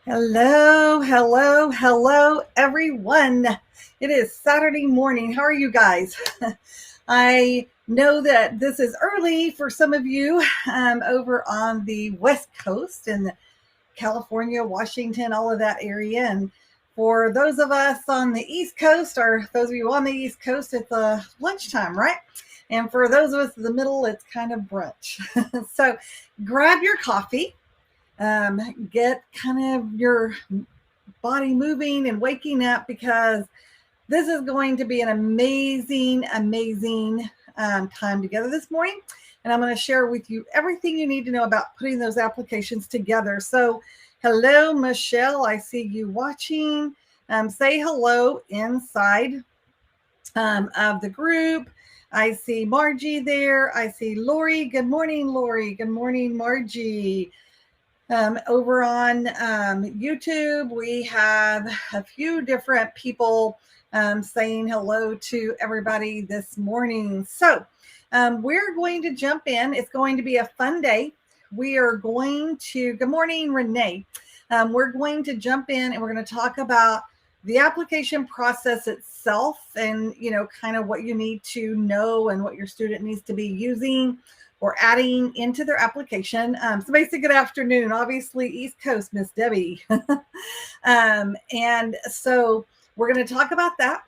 Hello, hello, hello, everyone. It is Saturday morning. How are you guys? I know that this is early for some of you over on the West Coast in California, Washington, all of that area. And for those of us on the East Coast, or those of you on the East Coast, it's lunchtime, right? And for those of us in the middle, it's kind of brunch. So grab your coffee. Get kind of your body moving and waking up, because this is going to be an amazing time together this morning. And I'm going to share with you everything you need to know about putting those applications together. So hello, Michelle. I see you watching. Say hello inside of the group. I see Margie there. I see Lori. Good morning, Lori. Good morning, Margie. Over on YouTube, we have a few different people saying hello to everybody this morning. So We're going to jump in. It's going to be a fun day. We are going to, good morning, Renee. We're going to jump in and we're going to talk about the application process itself and, kind of what you need to know and what your student needs to be using or adding into their application. So basically, good afternoon. Obviously, East Coast, Miss Debbie. And so we're going to talk about that.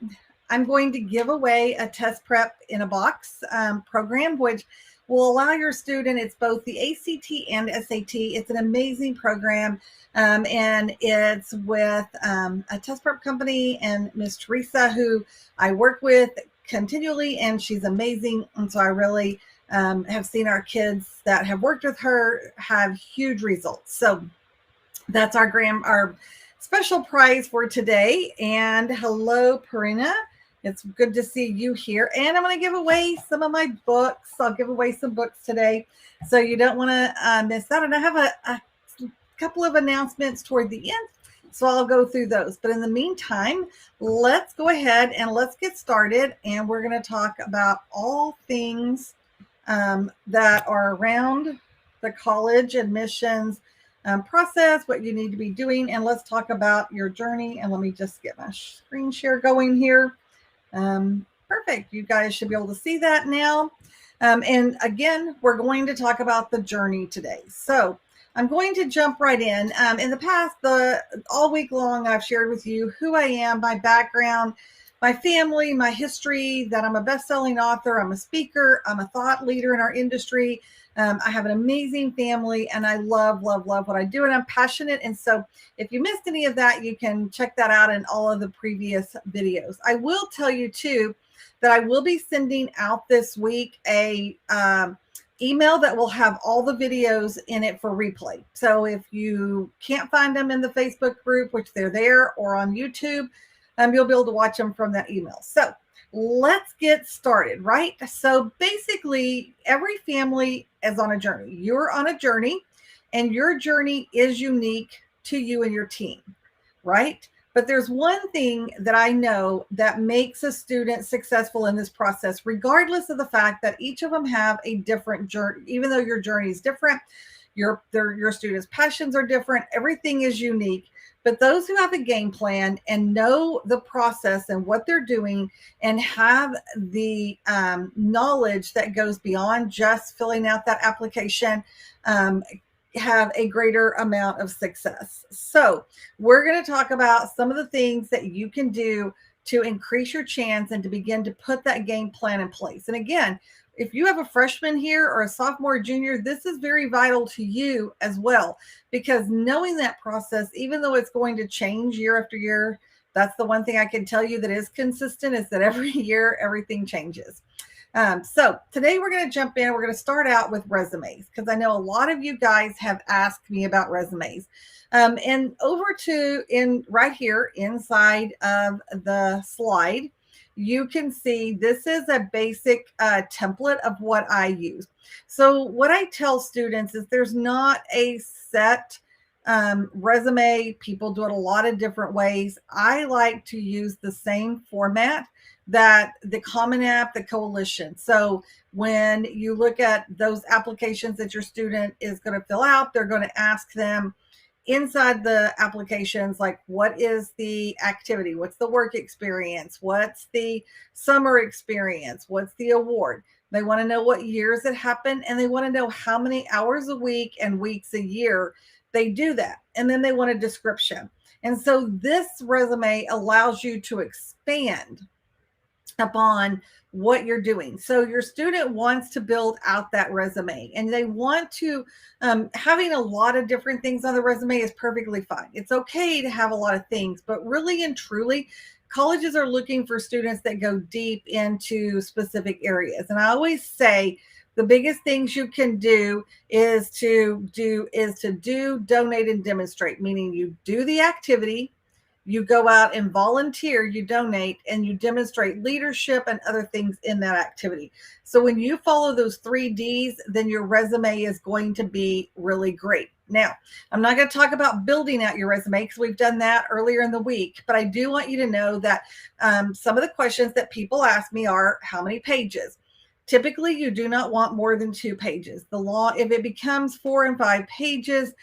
I'm going to give away a test prep in a box program, which will allow your student, it's both the ACT and SAT. It's an amazing program. And it's with a test prep company and Miss Teresa, who I work with continually, and she's amazing. And so I really have seen our kids that have worked with her have huge results. So that's our special prize for today. And hello, Perina. It's good to see you here. And I'm going to give away some of my books. I'll give away some books today, so you don't want to miss that. And I have a couple of announcements toward the end, so I'll go through those. But in the meantime, let's go ahead and let's get started. And we're going to talk about all things that are around the college admissions process, what you need to be doing. And let's talk about your journey. And let me just get my screen share going here. Perfect. You guys should be able to see that now. And again, we're going to talk about the journey today. So I'm going to jump right in. In the past, all week long, I've shared with you who I am, my background, my family, my history, that I'm a best-selling author, I'm a speaker, I'm a thought leader in our industry. I have an amazing family, and I love, love, love what I do, and I'm passionate. And so if you missed any of that, you can check that out in all of the previous videos. I will tell you, too, that I will be sending out this week a email that will have all the videos in it for replay. So if you can't find them in the Facebook group, which they're there, or on YouTube, you'll be able to watch them from that email. So let's get started, right? So basically, every family is on a journey. You're on a journey, and your journey is unique to you and your team, right? But there's one thing that I know that makes a student successful in this process, regardless of the fact that each of them have a different journey. Even though your journey is different, your students' passions are different, everything is unique. But those who have a game plan and know the process and what they're doing and have the knowledge that goes beyond just filling out that application have a greater amount of success. So we're going to talk about some of the things that you can do to increase your chance and to begin to put that game plan in place. And again, if you have a freshman here or a sophomore or junior, this is very vital to you as well, because knowing that process, even though it's going to change year after year, that's the one thing I can tell you that is consistent, is that every year, everything changes. So today we're going to jump in. We're going to start out with resumes, because I know a lot of you guys have asked me about resumes. And over to right here inside of the slide, you can see this is a basic template of what I use. So what I tell students is there's not a set resume. People do it a lot of different ways. I like to use the same format that the Common App, the Coalition. So when you look at those applications that your student is going to fill out, they're going to ask them inside the applications, like, what is the activity? What's the work experience? What's the summer experience? What's the award? They want to know what years it happened, and they want to know how many hours a week and weeks a year they do that. And then they want a description. And so this resume allows you to expand upon what you're doing. So your student wants to build out that resume, and they want to, having a lot of different things on the resume is perfectly fine. It's okay to have a lot of things, but really and truly, colleges are looking for students that go deep into specific areas. And I always say the biggest things you can do is to donate and demonstrate, meaning you do the activity, you go out and volunteer, you donate, and you demonstrate leadership and other things in that activity. So when you follow those 3 Ds, then your resume is going to be really great. Now, I'm not going to talk about building out your resume because we've done that earlier in the week, but I do want you to know that some of the questions that people ask me are, how many pages? Typically, you do not want more than 2 pages. The law, if it becomes 4 and 5 pages,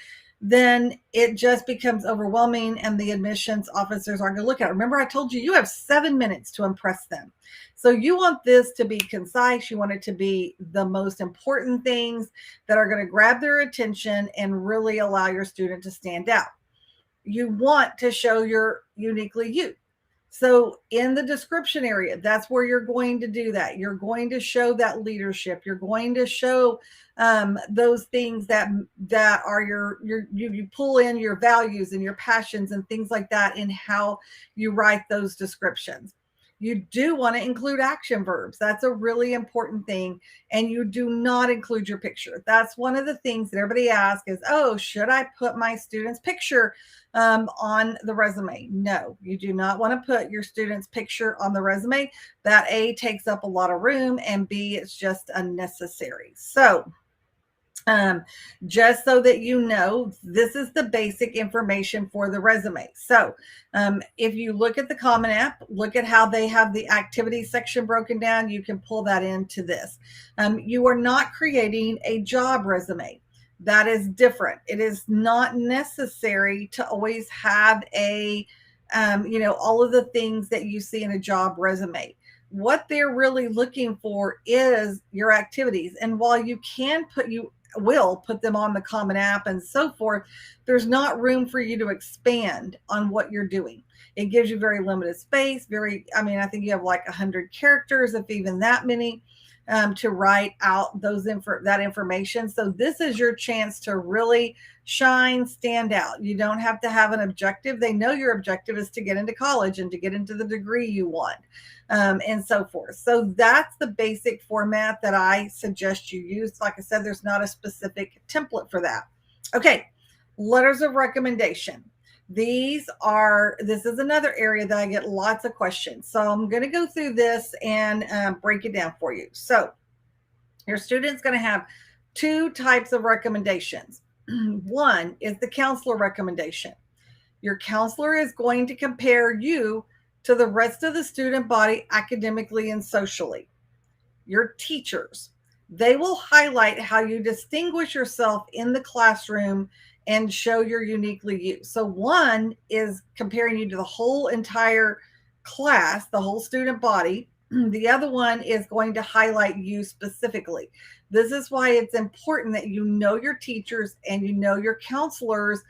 then it just becomes overwhelming and the admissions officers aren't going to look at it. Remember, I told you, you have 7 minutes to impress them. So you want this to be concise. You want it to be the most important things that are going to grab their attention and really allow your student to stand out. You want to show you're uniquely you. So in the description area, that's where you're going to do that. You're going to show that leadership. You're going to show those things that are you pull in your values and your passions and things like that in how you write those descriptions. You do want to include action verbs. That's a really important thing. And you do not include your picture. That's one of the things that everybody asks is, oh, should I put my student's picture on the resume? No, you do not want to put your student's picture on the resume. That A, takes up a lot of room, and B, it's just unnecessary. So just so that you know, this is the basic information for the resume. So if you look at the Common App, look at how they have the activity section broken down. You can pull that into this. You are not creating a job resume. That is different. It is not necessary to always have a, all of the things that you see in a job resume. What they're really looking for is your activities. And while you will put them on the Common App and so forth, there's not room for you to expand on what you're doing. It gives you very limited space. I think you have like 100 characters, if even that many, to write out that information. So this is your chance to really shine, stand out. You don't have to have an objective. They know your objective is to get into college and to get into the degree you want, and so forth. So that's the basic format that I suggest you use. Like I said, there's not a specific template for that. Okay, letters of recommendation. This is another area that I get lots of questions. So I'm going to go through this and break it down for you. So your student's going to have 2 types of recommendations. One is the counselor recommendation. Your counselor is going to compare you to the rest of the student body academically and socially. Your teachers, they will highlight how you distinguish yourself in the classroom and show you're uniquely you. So one is comparing you to the whole entire class, the whole student body. The other one is going to highlight you specifically. This is why it's important that you know your teachers and you know your counselors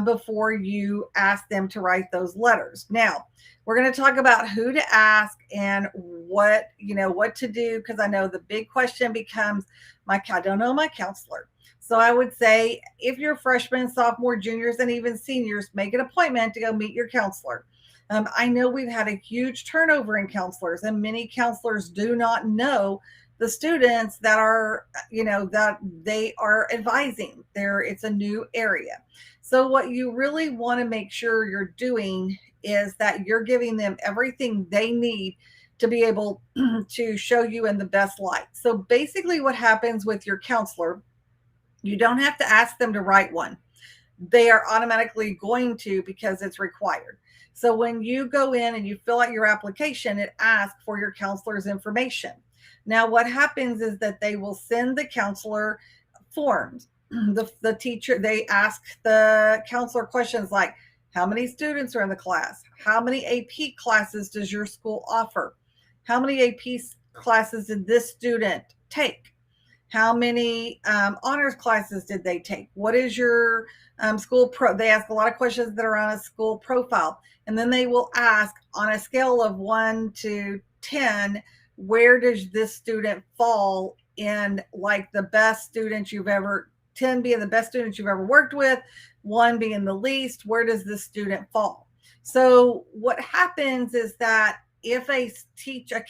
before you ask them to write those letters. Now, we're going to talk about who to ask and what to do, because I know the big question becomes, I don't know my counselor. So I would say if you're freshmen, sophomore, juniors, and even seniors, make an appointment to go meet your counselor. I know we've had a huge turnover in counselors, and many counselors do not know the students that are, that they are advising. It's a new area. So what you really want to make sure you're doing is that you're giving them everything they need to be able to show you in the best light. So basically what happens with your counselor, you don't have to ask them to write one. They are automatically going to, because it's required. So when you go in and you fill out your application, it asks for your counselor's information. Now, what happens is that they will send the counselor forms. The teacher, they ask the counselor questions like, how many students are in the class? How many AP classes does your school offer? How many AP classes did this student take? How many honors classes did they take? What is your school they ask a lot of questions that are on a school profile. And then they will ask, on a scale of 1 to 10, where does this student fall in, like, the best students you've ever, 10 being the best students you've ever worked with, 1 being the least, where does this student fall? So what happens is that if a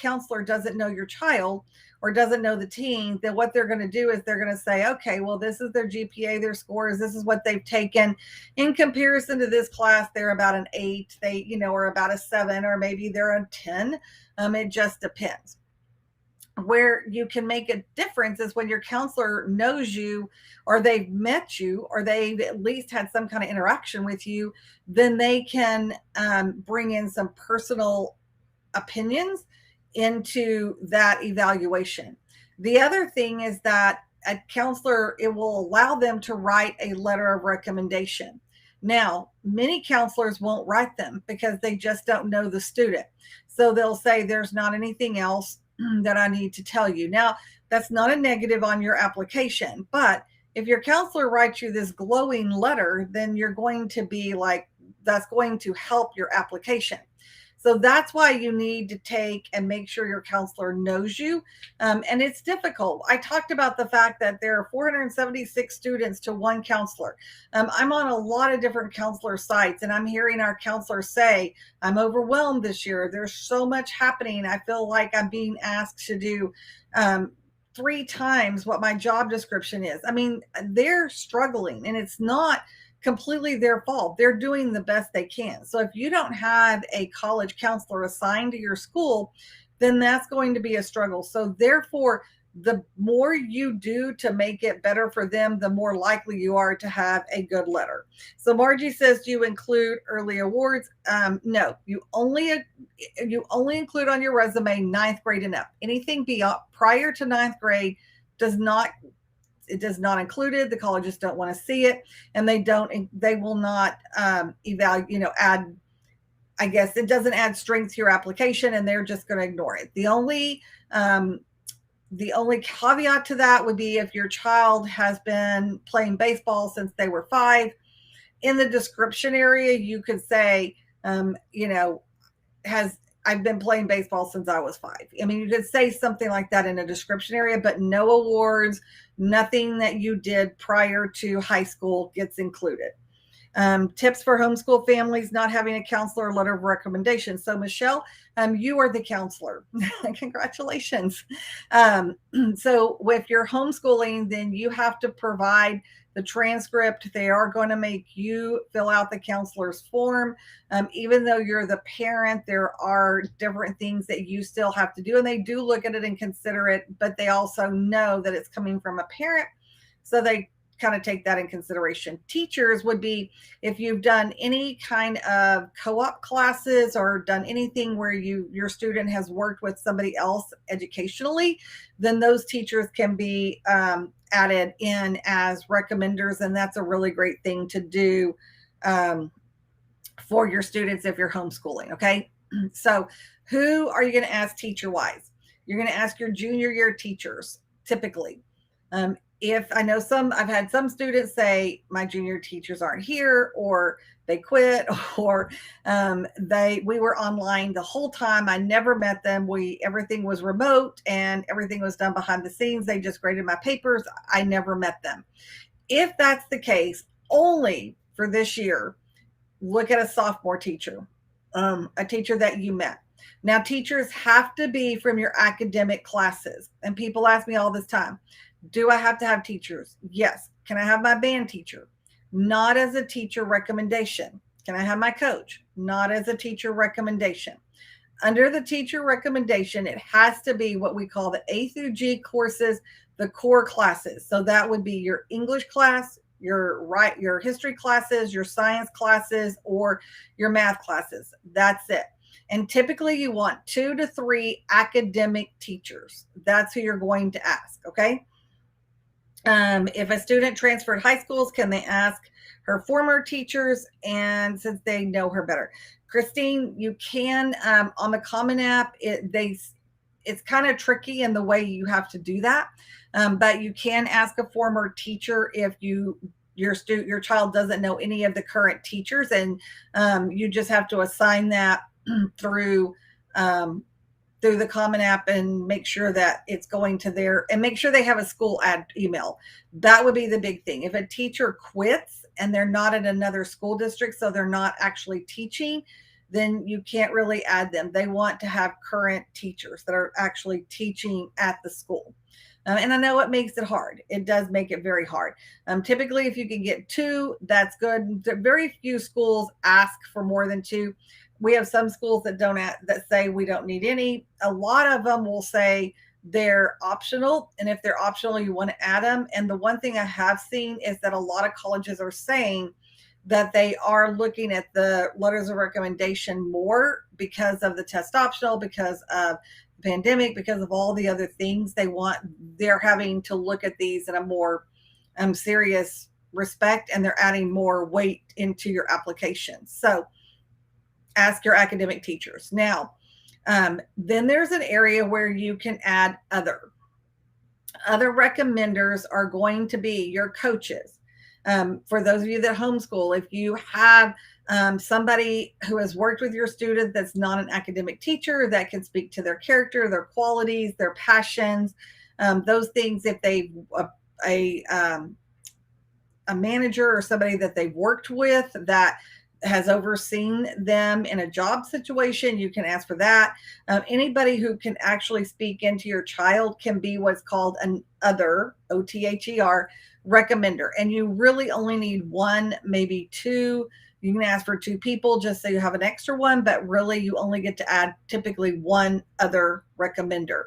counselor doesn't know your child or doesn't know the teen, then what they're going to do is they're going to say, okay, well, this is their GPA, their scores, this is what they've taken. In comparison to this class, they're about an 8, or about a 7, or maybe they're a 10. It just depends. Where you can make a difference is when your counselor knows you, or they've met you, or they've at least had some kind of interaction with you, then they can bring in some personal opinions into that evaluation. The other thing is that a counselor, it will allow them to write a letter of recommendation. Now, many counselors won't write them because they just don't know the student. So they'll say, there's not anything else that I need to tell you. Now, that's not a negative on your application, but if your counselor writes you this glowing letter, then you're going to be like, that's going to help your application. So that's why you need to take and make sure your counselor knows you. And it's difficult. I talked about the fact that there are 476 students to one counselor. I'm on a lot of different counselor sites, and I'm hearing our counselors say, I'm overwhelmed this year. There's so much happening. I feel like I'm being asked to do 3 times what my job description is. I mean, they're struggling, and it's not completely their fault. They're doing the best they can. So if you don't have a college counselor assigned to your school, then that's going to be a struggle. So therefore, the more you do to make it better for them, the more likely you are to have a good letter. So Margie says, do you include early awards? No, you only include on your resume 9th grade and up. Anything beyond prior to 9th grade does not include it. The colleges don't want to see it, and they will not evaluate, add, I guess it doesn't add strength to your application, and they're just going to ignore it. The only caveat to that would be if your child has been playing baseball since they were 5. In the description area, you could say, I've been playing baseball since I was 5. I mean, you could say something like that in a description area, but no awards, nothing that you did prior to high school gets included. Tips for homeschool families not having a counselor, letter of recommendation. So Michelle, you are the counselor. Congratulations. So if you're homeschooling, then you have to provide the transcript. They are going to make you fill out the counselor's form. Even though you're the parent, there are different things that you still have to do, and they do look at it and consider it, but they also know that it's coming from a parent. So they kind of take that in consideration. Teachers would be if you've done any kind of co-op classes or done anything where your student has worked with somebody else educationally, then those teachers can be added in as recommenders, and that's a really great thing to do for your students if you're homeschooling. Okay, so who are you going to ask teacher wise? You're going to ask your junior year teachers typically. If I know I've had some students say my junior teachers aren't here, or they quit, or we were online the whole time. I never met them. Everything was remote and everything was done behind the scenes. They just graded my papers. I never met them. If that's the case, only for this year, look at a sophomore teacher, a teacher that you met. Now, teachers have to be from your academic classes. And people ask me all this time, do I have to have teachers? Yes. Can I have my band teacher? Not as a teacher recommendation. Can I have my coach? Not as a teacher recommendation. Under the teacher recommendation, it has to be what we call the A through G courses, the core classes. So that would be your English class, your history classes, your science classes, or your math classes. That's it. And typically you want 2 to 3 academic teachers. That's who you're going to ask. Okay. If a student transferred high schools, can they ask her former teachers? And since they know her better, Christine, you can, on the Common App, it's kind of tricky in the way you have to do that. But you can ask a former teacher if your child doesn't know any of the current teachers, and you just have to assign that through the Common App and make sure that it's going to and make sure they have a school email. That would be the big thing. If a teacher quits and they're not at another school district, so they're not actually teaching, then you can't really add them. They want to have current teachers that are actually teaching at the school. And I know it makes it hard. It does make it very hard. Typically, if you can get 2, that's good. Very few schools ask for more than 2. We have some schools that say we don't need any. A lot of them will say they're optional. And if they're optional, you want to add them. And the one thing I have seen is that a lot of colleges are saying that they are looking at the letters of recommendation more because of the test optional, because of pandemic, because of all the other things they're having to look at these in a more serious respect, and they're adding more weight into your applications. So ask your academic teachers. Now, then there's an area where you can add other. Other recommenders are going to be your coaches. For those of you that homeschool, if you have somebody who has worked with your student that's not an academic teacher, that can speak to their character, their qualities, their passions, those things, if they a manager or somebody that they've worked with that has overseen them in a job situation, you can ask for that. Anybody who can actually speak into your child can be what's called an other, OTHER, recommender. And you really only need one, maybe two. You can ask for two people just so you have an extra one, but really you only get to add typically one other recommender.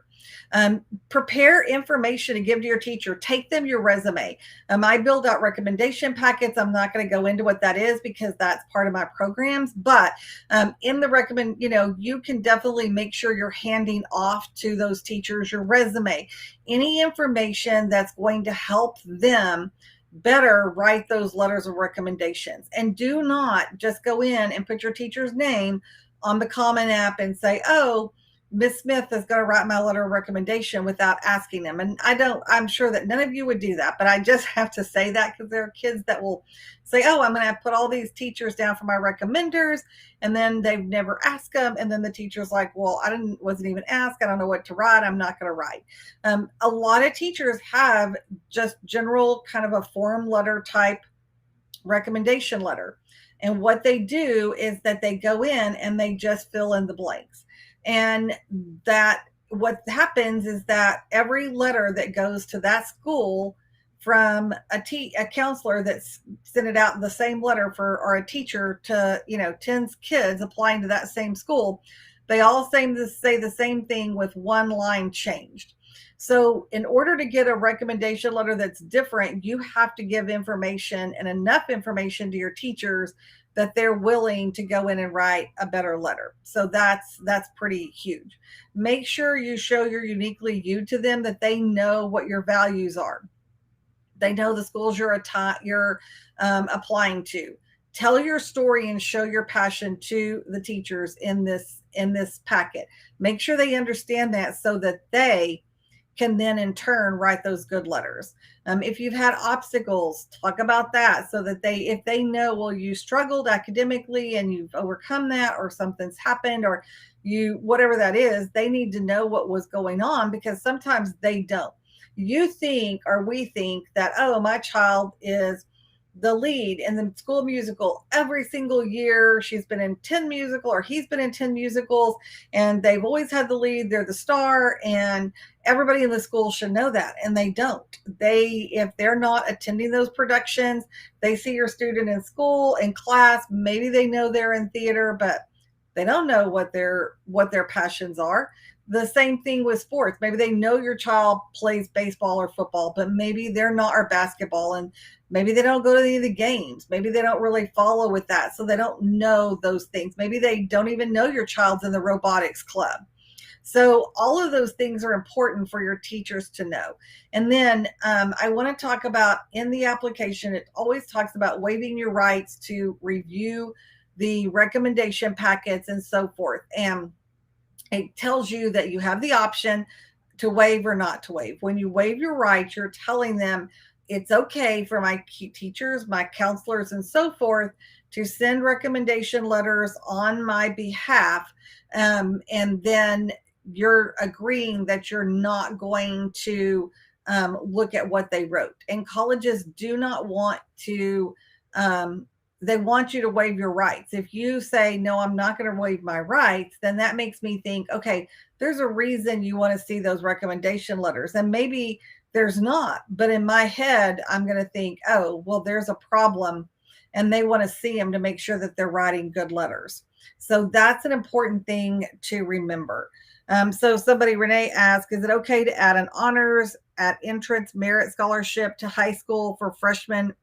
Prepare information to give to your teacher. Take them your resume. I build out recommendation packets. I'm not going to go into what that is because that's part of my programs. But in the you can definitely make sure you're handing off to those teachers your resume, any information that's going to help them better write those letters of recommendations. And do not just go in and put your teacher's name on the Common App and say, oh, Miss Smith is going to write my letter of recommendation without asking them. And I'm sure that none of you would do that, but I just have to say that because there are kids that will say, oh, I'm going to put all these teachers down for my recommenders. And then they've never asked them. And then the teacher's like, well, wasn't even asked. I don't know what to write. I'm not going to write. A lot of teachers have just general kind of a form letter type recommendation letter. And what they do is that they go in and they just fill in the blanks. And that what happens is that every letter that goes to that school from a counselor that's sent it out, the same letter or a teacher to 10 kids applying to that same school, they all say the same thing with one line changed. So in order to get a recommendation letter that's different, you have to give information and enough information to your teachers that they're willing to go in and write a better letter. So that's pretty huge. Make sure you show your uniquely you to them, that they know what your values are. They know the schools you're applying to. Tell your story and show your passion to the teachers in this packet. Make sure they understand that so that they can then in turn write those good letters. If you've had obstacles, talk about that so that if they know, well, you struggled academically and you've overcome that, or something's happened, or whatever that is, they need to know what was going on, because sometimes they don't. You think, or we think that, oh, my child is the lead in the school musical every single year. She's been in 10 musicals, or he's been in 10 musicals, and they've always had the lead. They're the star, and everybody in the school should know that. And they don't. If they're not attending those productions, they see your student in school, in class, maybe they know they're in theater, but they don't know what their passions are. The same thing with sports. Maybe they know your child plays baseball or football, but maybe they're not, or basketball, and maybe they don't go to any of the games. Maybe they don't really follow with that, so they don't know those things. Maybe they don't even know your child's in the robotics club. So all of those things are important for your teachers to know. And then I want to talk about, in the application, it always talks about waiving your rights to review the recommendation packets and so forth. And it tells you that you have the option to waive or not to waive. When you waive your rights, you're telling them it's okay for my teachers, my counselors, and so forth to send recommendation letters on my behalf. And then you're agreeing that you're not going to look at what they wrote. And colleges do not want to, they want you to waive your rights. If you say, no, I'm not going to waive my rights, then that makes me think, okay, there's a reason you want to see those recommendation letters. And maybe there's not, but in my head, I'm going to think, oh, well, there's a problem, and they want to see them to make sure that they're writing good letters. So that's an important thing to remember. So somebody, Renee, asked, is it okay to add an honors at entrance merit scholarship to high school for freshman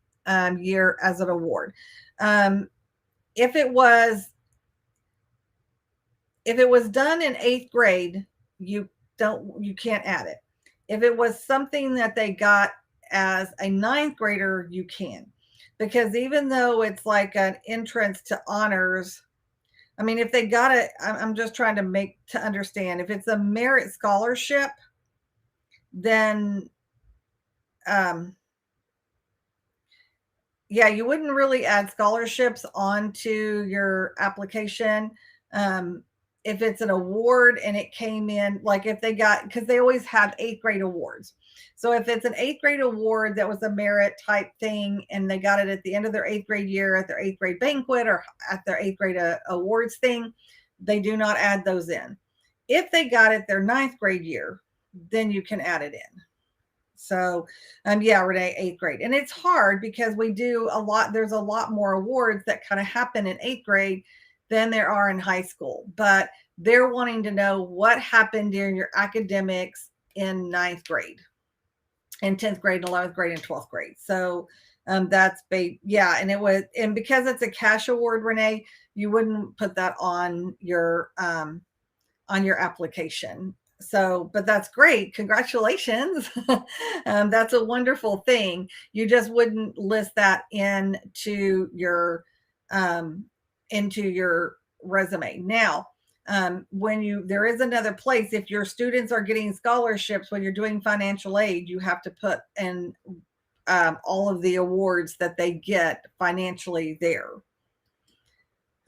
year as an award? If it was done in 8th grade, you can't add it. If it was something that they got as a ninth grader, you can. Because even though it's like an entrance to honors, I mean, if they got it, I'm just trying to understand. If it's a merit scholarship, then um, yeah, you wouldn't really add scholarships onto your application. Um, if it's an award and it came in, like if they got, because they always have eighth grade awards. So if it's an eighth grade award that was a merit type thing and they got it at the end of their eighth grade year at their eighth grade banquet or at their eighth grade awards thing, they do not add those in. If they got it their ninth grade year, then you can add it in. So, yeah, Renee, eighth grade. And it's hard because we do a lot, there's a lot more awards that kind of happen in eighth grade than there are in high school. But they're wanting to know what happened during your academics in ninth grade, and 10th grade, and 11th grade, and 12th grade. So, that's yeah. And it was, and because it's a cash award, Renee, you wouldn't put that on your application. So, but that's great. Congratulations. That's a wonderful thing. You just wouldn't list that um, into your resume. Now, there is another place, if your students are getting scholarships, when you're doing financial aid, you have to put in all of the awards that they get financially there.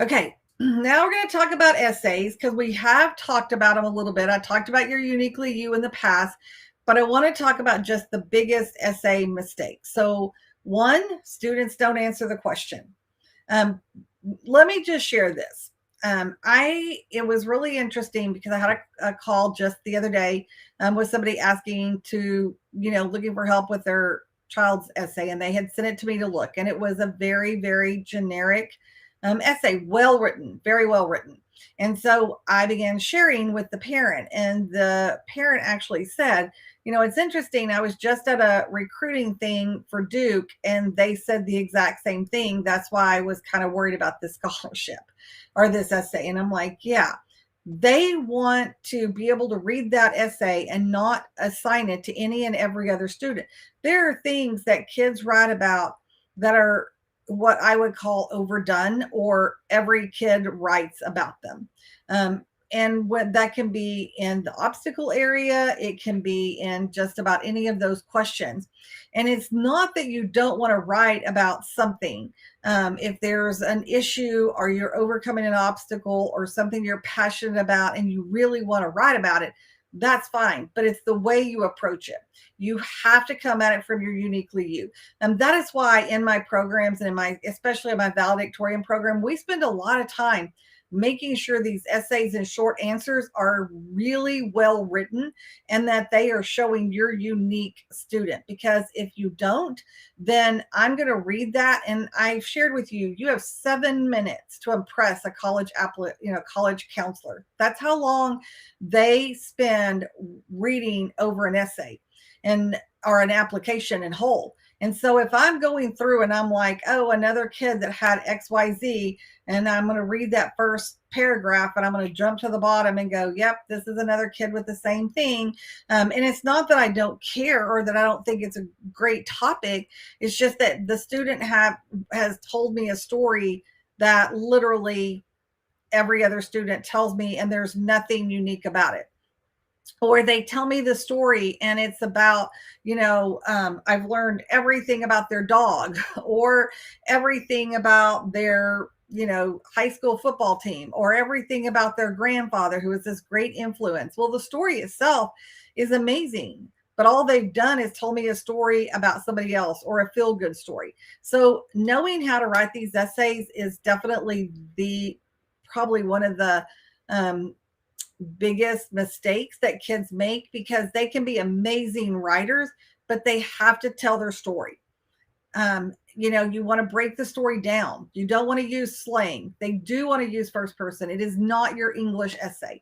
Okay, now we're going to talk about essays because we have talked about them a little bit. I talked about your uniquely you in the past, but I want to talk about just the biggest essay mistakes. So, one, students don't answer the question. Let me just share this. It was really interesting because I had a call just the other day with somebody asking looking for help with their child's essay, and they had sent it to me to look, and it was a very, very generic essay, well written, very well written. And so I began sharing with the parent, and the parent actually said, it's interesting. I was just at a recruiting thing for Duke, and they said the exact same thing. That's why I was kind of worried about this scholarship or this essay. And I'm like, yeah, they want to be able to read that essay and not assign it to any and every other student. There are things that kids write about that are what I would call overdone, or every kid writes about them. And what that can be in the obstacle area, it can be in just about any of those questions. And it's not that you don't want to write about something. If there's an issue or you're overcoming an obstacle or something you're passionate about and you really want to write about it, that's fine. But it's the way you approach it. You have to come at it from your uniquely you. And that is why in my programs and especially in my valedictorian program, we spend a lot of time making sure these essays and short answers are really well written and that they are showing your unique student. Because if you don't, then I'm going to read that. And I've shared with you, you have 7 minutes to impress a college counselor. That's how long they spend reading over an essay or an application in whole. And so if I'm going through and I'm like, oh, another kid that had XYZ, and I'm going to read that first paragraph and I'm going to jump to the bottom and go, yep, this is another kid with the same thing. And it's not that I don't care or that I don't think it's a great topic. It's just that the student has told me a story that literally every other student tells me, and there's nothing unique about it. Or they tell me the story and it's about, I've learned everything about their dog or everything about their, high school football team or everything about their grandfather who was this great influence. Well, the story itself is amazing, but all they've done is told me a story about somebody else or a feel-good story. So knowing how to write these essays is definitely probably one of the biggest mistakes that kids make, because they can be amazing writers, but they have to tell their story. You want to break the story down. You don't want to use slang. They do want to use first person. It is not your English essay.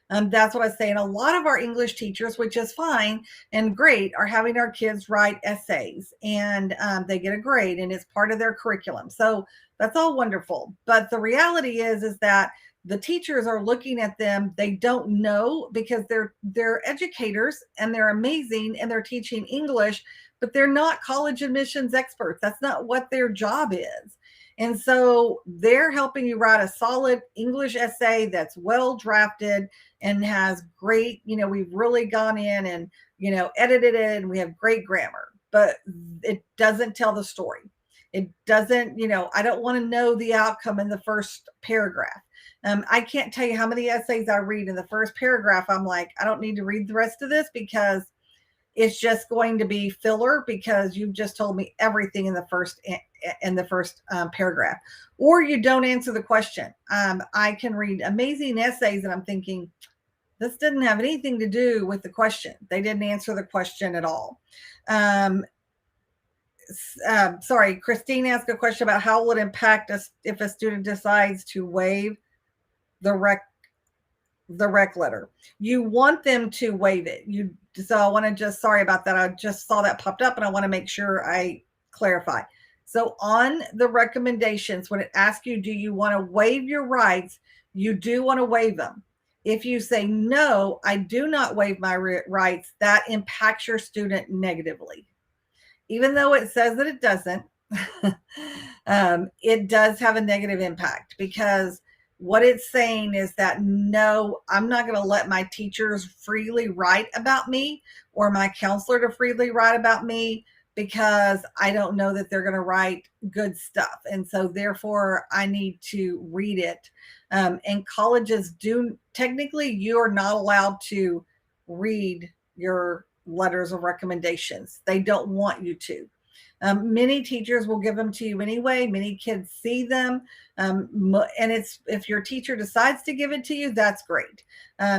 That's what I say. And a lot of our English teachers, which is fine and great, are having our kids write essays, and they get a grade, and it's part of their curriculum. So that's all wonderful. But the reality is that the teachers are looking at them. They don't know, because they're educators and they're amazing and they're teaching English, but they're not college admissions experts. That's not what their job is. And so they're helping you write a solid English essay that's well drafted and has great, we've really gone in and, edited it, and we have great grammar, but it doesn't tell the story. It doesn't, I don't want to know the outcome in the first paragraph. I can't tell you how many essays I read in the first paragraph. I'm like, I don't need to read the rest of this, because it's just going to be filler, because you've just told me everything in the first paragraph, or you don't answer the question. I can read amazing essays and I'm thinking, this didn't have anything to do with the question. They didn't answer the question at all. Sorry, Christine asked a question about how will it impact us if a student decides to waive the rec letter. You want them to waive it. So I want to just, sorry about that. I just saw that popped up and I want to make sure I clarify. So on the recommendations, when it asks you, do you want to waive your rights? You do want to waive them. If you say, no, I do not waive my rights, that impacts your student negatively. Even though it says that it doesn't, it does have a negative impact, because what it's saying is that, no, I'm not going to let my teachers freely write about me, or my counselor to freely write about me, because I don't know that they're going to write good stuff. And so therefore I need to read it. And colleges technically, you are not allowed to read your letters of recommendations. They don't want you to. Many teachers will give them to you anyway. Many kids see them. And if your teacher decides to give it to you, that's great.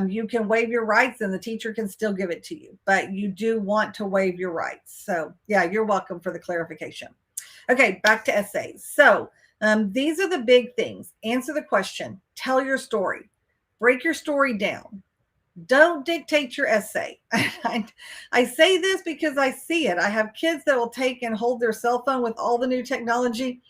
You can waive your rights and the teacher can still give it to you, but you do want to waive your rights. So yeah, you're welcome for the clarification. Okay, back to essays. So these are the big things. Answer the question, tell your story, break your story down. Don't dictate your essay. I say this because I see it. I have kids that will take and hold their cell phone with all the new technology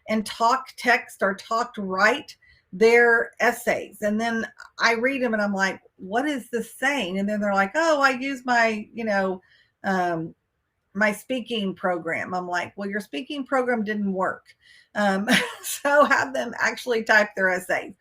and talk text or write their essays. And then I read them and I'm like, what is this saying? And then they're like, oh, I use my, my speaking program. I'm like, well, your speaking program didn't work. So have them actually type their essays.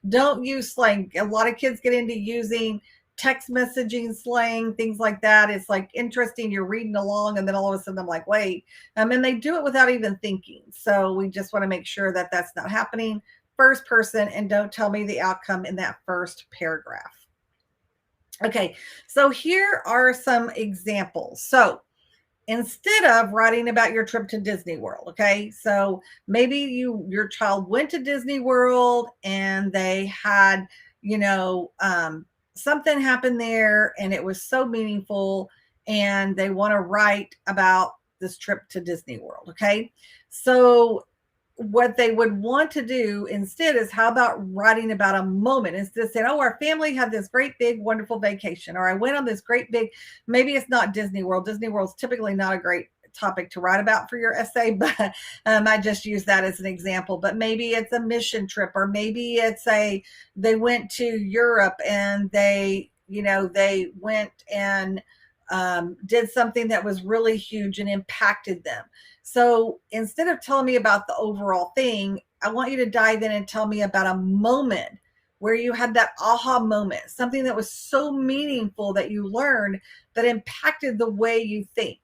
Don't use slang. A lot of kids get into using text messaging slang, things like that. It's like interesting. You're reading along and then all of a sudden I'm like, wait, and they do it without even thinking. So we just want to make sure that that's not happening. First person, and don't tell me the outcome in that first paragraph. Okay, so here are some examples. So instead of writing about your trip to Disney World, okay, so maybe your child went to Disney World and they had, something happened there and it was so meaningful, and they want to write about this trip to Disney World. Okay, so what they would want to do instead is, how about writing about a moment, instead of saying, oh, our family had this great big wonderful vacation, or I went on this great big, maybe it's not Disney World. Disney World's typically not a great topic to write about for your essay, but I just use that as an example. But maybe it's a mission trip, or maybe it's they went to Europe and they went and did something that was really huge and impacted them. So instead of telling me about the overall thing, I want you to dive in and tell me about a moment where you had that aha moment, something that was so meaningful that you learned that impacted the way you think.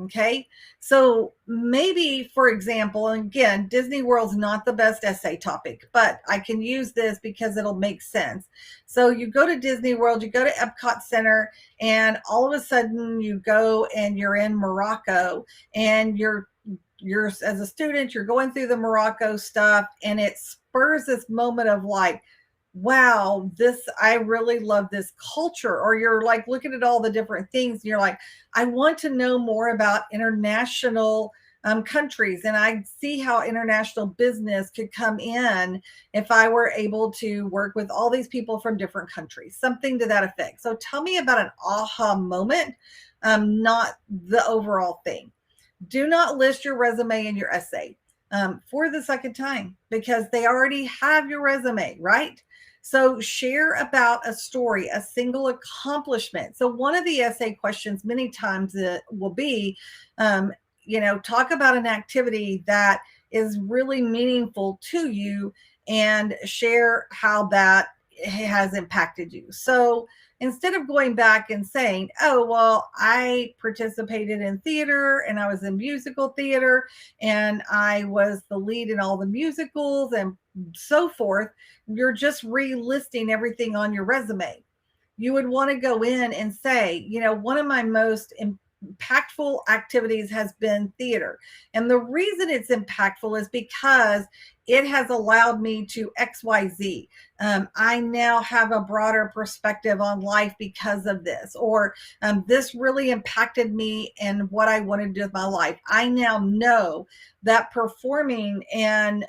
Okay, so maybe, for example, and again, Disney World's not the best essay topic, but I can use this because it'll make sense. So you go to Disney World, you go to Epcot Center, and all of a sudden you go and you're in Morocco, and you're as a student, you're going through the Morocco stuff, and it spurs this moment of like, wow, I really love this culture. Or you're like looking at all the different things and you're like, I want to know more about international countries, and I see how international business could come in if I were able to work with all these people from different countries, something to that effect. So tell me about an aha moment, not the overall thing. Do not list your resume in your essay for the second time, because they already have your resume, right? So share about a story, a single accomplishment. So one of the essay questions many times it will be, um, talk about an activity that is really meaningful to you and share how that has impacted you. So instead of going back and saying, oh, well, I participated in theater and I was in musical theater and I was the lead in all the musicals and so forth, you're just relisting everything on your resume. You would want to go in and say, one of my most impactful activities has been theater. And the reason it's impactful is because it has allowed me to XYZ. I now have a broader perspective on life because of this, or this really impacted me and what I wanted to do with my life. I now know that performing and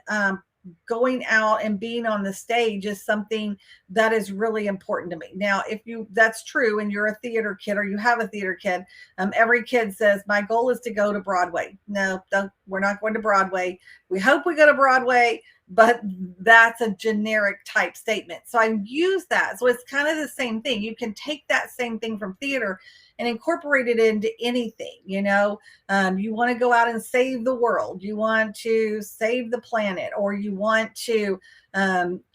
going out and being on the stage is something that is really important to me. Now, if that's true and you're a theater kid or you have a theater kid, every kid says, my goal is to go to Broadway. No, we're not going to Broadway. We hope we go to Broadway, but that's a generic type statement. So I use that. So it's kind of the same thing. You can take that same thing from theater and incorporate it into anything. You want to go out and save the world. You want to save the planet, or you want to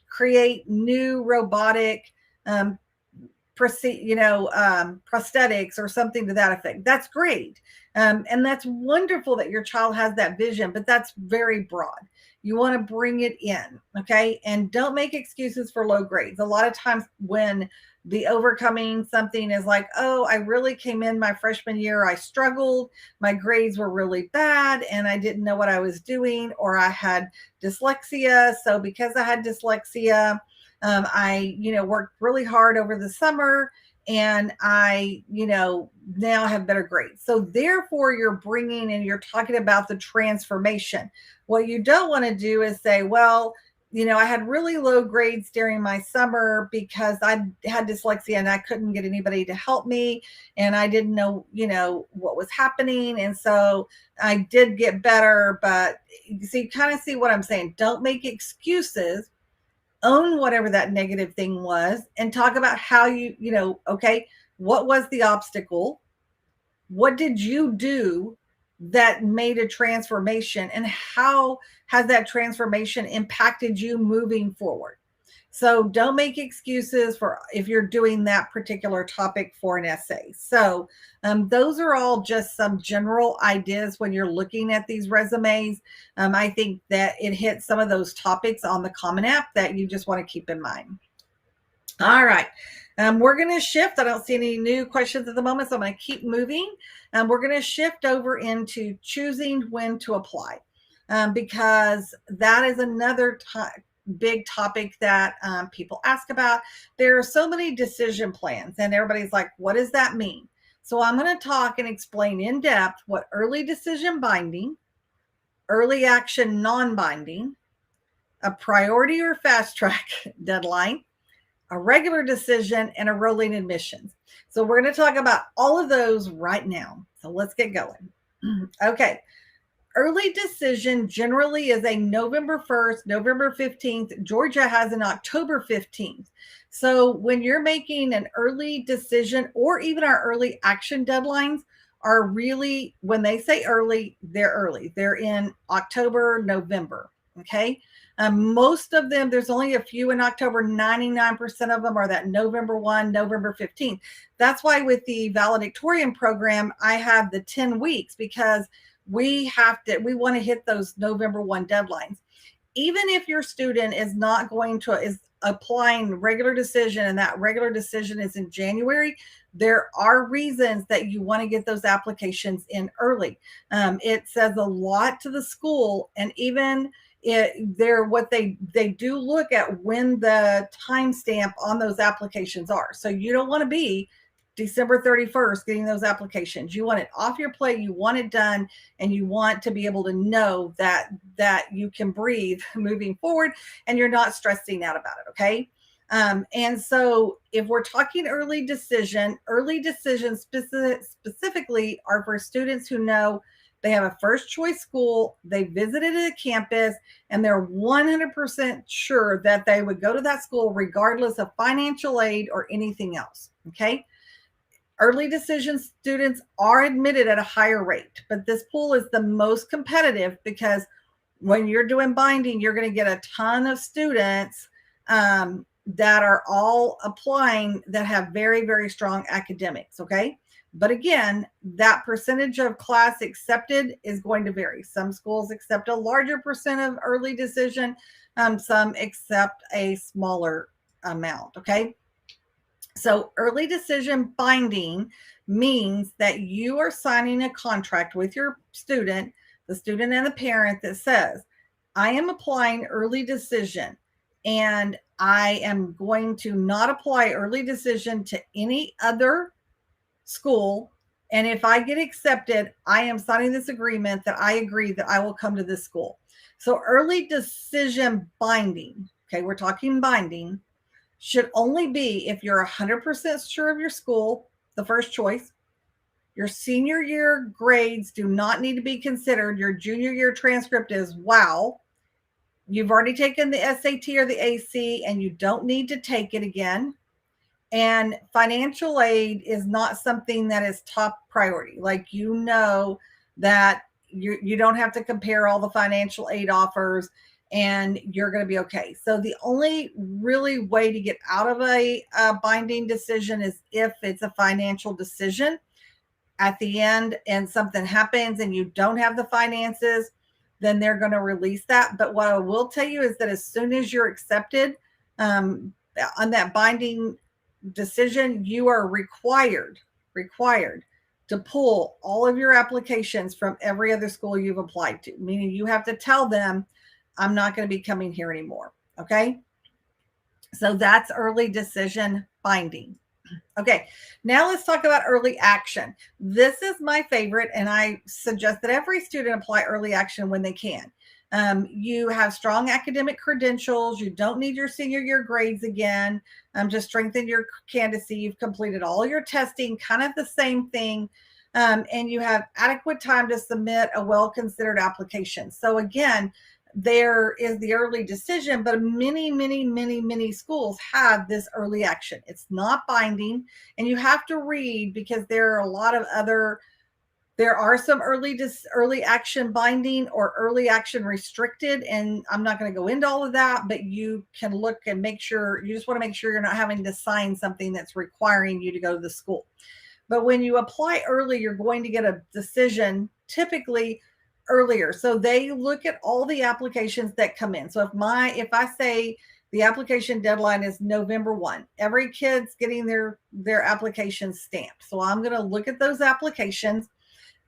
create new robotic prosthetics or something to that effect. That's great. And that's wonderful that your child has that vision, but that's very broad. You want to bring it in, okay? And don't make excuses for low grades. A lot of times when the overcoming something is like, oh, I really came in my freshman year, I struggled, my grades were really bad, and I didn't know what I was doing, or I had dyslexia. So because I had dyslexia, I, worked really hard over the summer, and I, now have better grades. So therefore you're bringing and you're talking about the transformation. What you don't want to do is say, well, I had really low grades during my summer because I had dyslexia and I couldn't get anybody to help me. And I didn't know, what was happening. And so I did get better. But so you kind of see what I'm saying. Don't make excuses. Own whatever that negative thing was and talk about how okay, what was the obstacle? What did you do that made a transformation, and how has that transformation impacted you moving forward? So don't make excuses for if you're doing that particular topic for an essay. So those are all just some general ideas when you're looking at these resumes. I think that it hits some of those topics on the Common App that you just want to keep in mind. All right. We're going to shift. I don't see any new questions at the moment, so I'm going to keep moving. We're going to shift over into choosing when to apply, because that is another big topic that people ask about. There are so many decision plans, and everybody's like, what does that mean? So I'm going to talk and explain in depth what early decision binding, early action non-binding, a priority or fast track deadline, a regular decision, and a rolling admissions. So we're going to talk about all of those right now. So let's get going. Okay. Early decision generally is a November 1st, November 15th. Georgia has an October 15th. So when you're making an early decision, or even our early action deadlines are really, when they say early, they're early. They're in October, November. Okay. Most of them, there's only a few in October. 99% of them are that November 1, November 15th. That's why with the valedictorian program, I have the 10 weeks, because we want to hit those November 1 deadlines. Even if your student is applying regular decision and that regular decision is in January, there are reasons that you want to get those applications in early. It says a lot to the school, and even they do look at when the timestamp on those applications are. So you don't want to be December 31st, getting those applications. You want it off your plate, you want it done, and you want to be able to know that you can breathe moving forward and you're not stressing out about it, okay? And so if we're talking early decisions specifically are for students who know they have a first choice school, they visited a campus, and they're 100% sure that they would go to that school regardless of financial aid or anything else, okay? Early decision students are admitted at a higher rate, but this pool is the most competitive because when you're doing binding, you're going to get a ton of students that are all applying that have very, very strong academics, okay? But again, that percentage of class accepted is going to vary. Some schools accept a larger percent of early decision, some accept a smaller amount, okay? So early decision binding means that you are signing a contract with your student, the student and the parent, that says, I am applying early decision and I am going to not apply early decision to any other school. And if I get accepted, I am signing this agreement that I agree that I will come to this school. So early decision binding, okay, we're talking binding, should only be if you're 100% sure of your school, the first choice. Your senior year grades do not need to be considered. Your junior year transcript is wow. You've already taken the SAT or the AC and you don't need to take it again. And financial aid is not something that is top priority. Like, you know that you don't have to compare all the financial aid offers and you're going to be okay. So the only really way to get out of a binding decision is if it's a financial decision at the end and something happens and you don't have the finances, then they're going to release that. But what I will tell you is that as soon as you're accepted on that binding decision, you are required to pull all of your applications from every other school you've applied to, meaning you have to tell them, I'm not going to be coming here anymore. Okay. So that's early decision binding. Okay, now let's talk about early action. This is my favorite, and I suggest that every student apply early action when they can. You have strong academic credentials. You don't need your senior year grades again to strengthen your candidacy. You've completed all your testing, kind of the same thing. And you have adequate time to submit a well-considered application. So again, there is the early decision, but many schools have this early action. It's not binding, and you have to read because there are a lot of other, there are some early action binding or early action restricted, and I'm not going to go into all of that, but you can look and make sure, you just want to make sure you're not having to sign something that's requiring you to go to the school. But when you apply early, you're going to get a decision typically earlier. So they look at all the applications that come in. So if I say the application deadline is November 1, every kid's getting their application stamped. So I'm going to look at those applications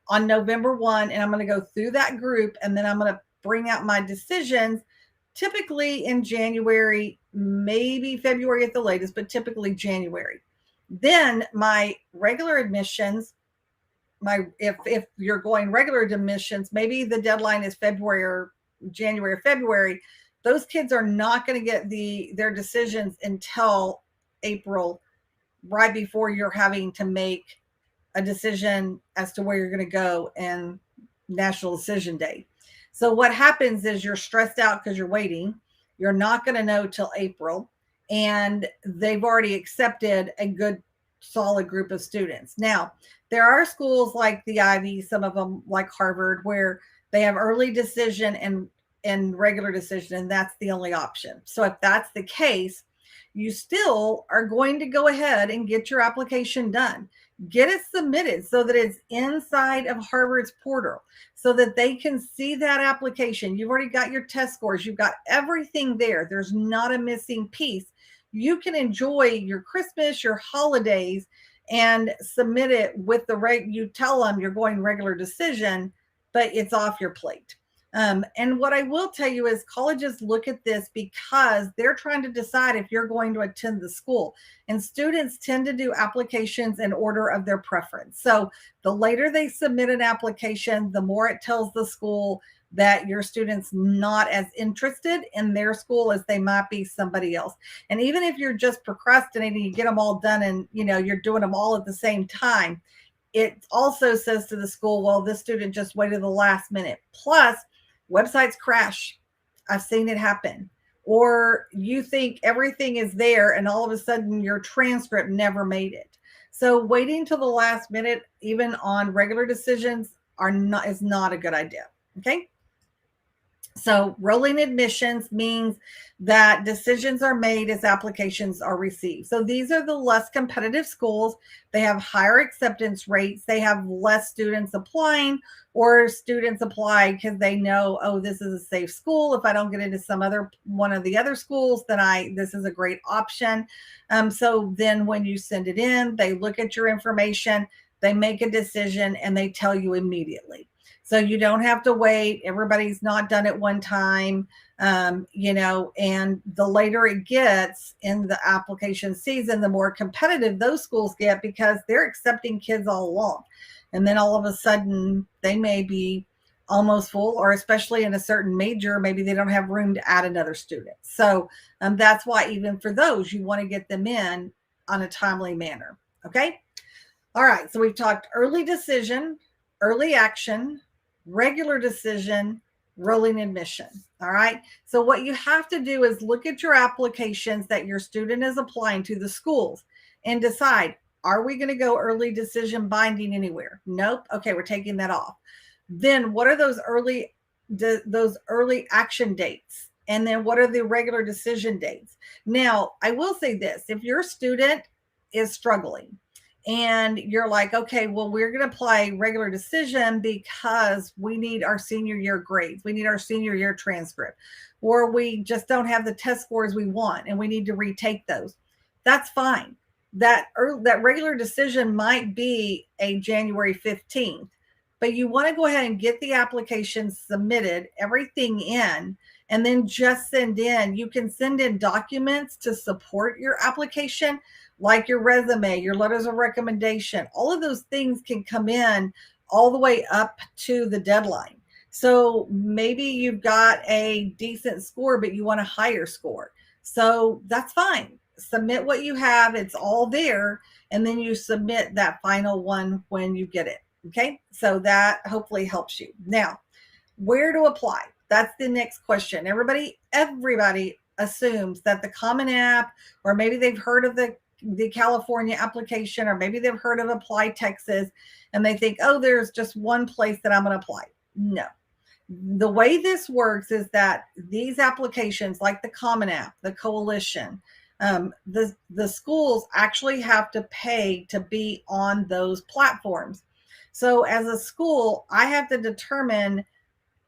on November 1, and I'm going to go through that group, and then I'm going to bring out my decisions typically in January, maybe February at the latest, but typically January. Then my regular admissions, if you're going regular admissions, maybe the deadline is February or January or February. Those kids are not going to get their decisions until April, right before you're having to make a decision as to where you're going to go and National Decision Day. So what happens is you're stressed out because you're waiting. You're not going to know till April, and they've already accepted a good solid group of students. Now, there are schools like the Ivy, some of them like Harvard, where they have early decision and regular decision, and that's the only option. So if that's the case, you still are going to go ahead and get your application done. Get it submitted so that it's inside of Harvard's portal so that they can see that application. You've already got your test scores. You've got everything there. There's not a missing piece. You can enjoy your Christmas, your holidays, and submit it with you tell them you're going regular decision, but it's off your plate. And what I will tell you is colleges look at this because they're trying to decide if you're going to attend the school. And students tend to do applications in order of their preference. So the later they submit an application, the more it tells the school that your student's not as interested in their school as they might be somebody else. And even if you're just procrastinating, you get them all done and you're doing them all at the same time, it also says to the school, well, this student just waited the last minute. Plus, websites crash. I've seen it happen. Or you think everything is there and all of a sudden your transcript never made it. So waiting till the last minute, even on regular decisions, is not a good idea. Okay. So rolling admissions means that decisions are made as applications are received. So these are the less competitive schools. They have higher acceptance rates. They have less students applying, or students apply because they know, oh, this is a safe school. If I don't get into one of the other schools, then this is a great option. So then when you send it in, they look at your information, they make a decision, and they tell you immediately. So you don't have to wait. Everybody's not done it one time, and the later it gets in the application season, the more competitive those schools get because they're accepting kids all along. And then all of a sudden they may be almost full, or especially in a certain major, maybe they don't have room to add another student. So that's why even for those, you want to get them in on a timely manner. Okay. All right. So we've talked early decision, early action, regular decision, rolling admission. All right. So what you have to do is look at your applications that your student is applying to the schools and decide, are we going to go early decision binding anywhere? Nope. Okay. We're taking that off. Then what are those early action dates? And then what are the regular decision dates? Now, I will say this, if your student is struggling, and you're like, okay, well, we're going to apply regular decision because we need our senior year grades. We need our senior year transcript, or we just don't have the test scores we want and we need to retake those. That's fine. That regular decision might be a January 15th, but you want to go ahead and get the application submitted, everything in, and then just send in. You can send in documents to support your application, like your resume, your letters of recommendation. All of those things can come in all the way up to the deadline. So maybe you've got a decent score, but you want a higher score. So that's fine. Submit what you have. It's all there. And then you submit that final one when you get it. Okay. So that hopefully helps you. Now, where to apply? That's the next question. Everybody assumes that the Common App, or maybe they've heard of the California application, or maybe they've heard of Apply Texas, and they think, oh, there's just one place that I'm going to apply. No. The way this works is that these applications, like the Common App, the Coalition, the schools actually have to pay to be on those platforms. So as a school, I have to determine,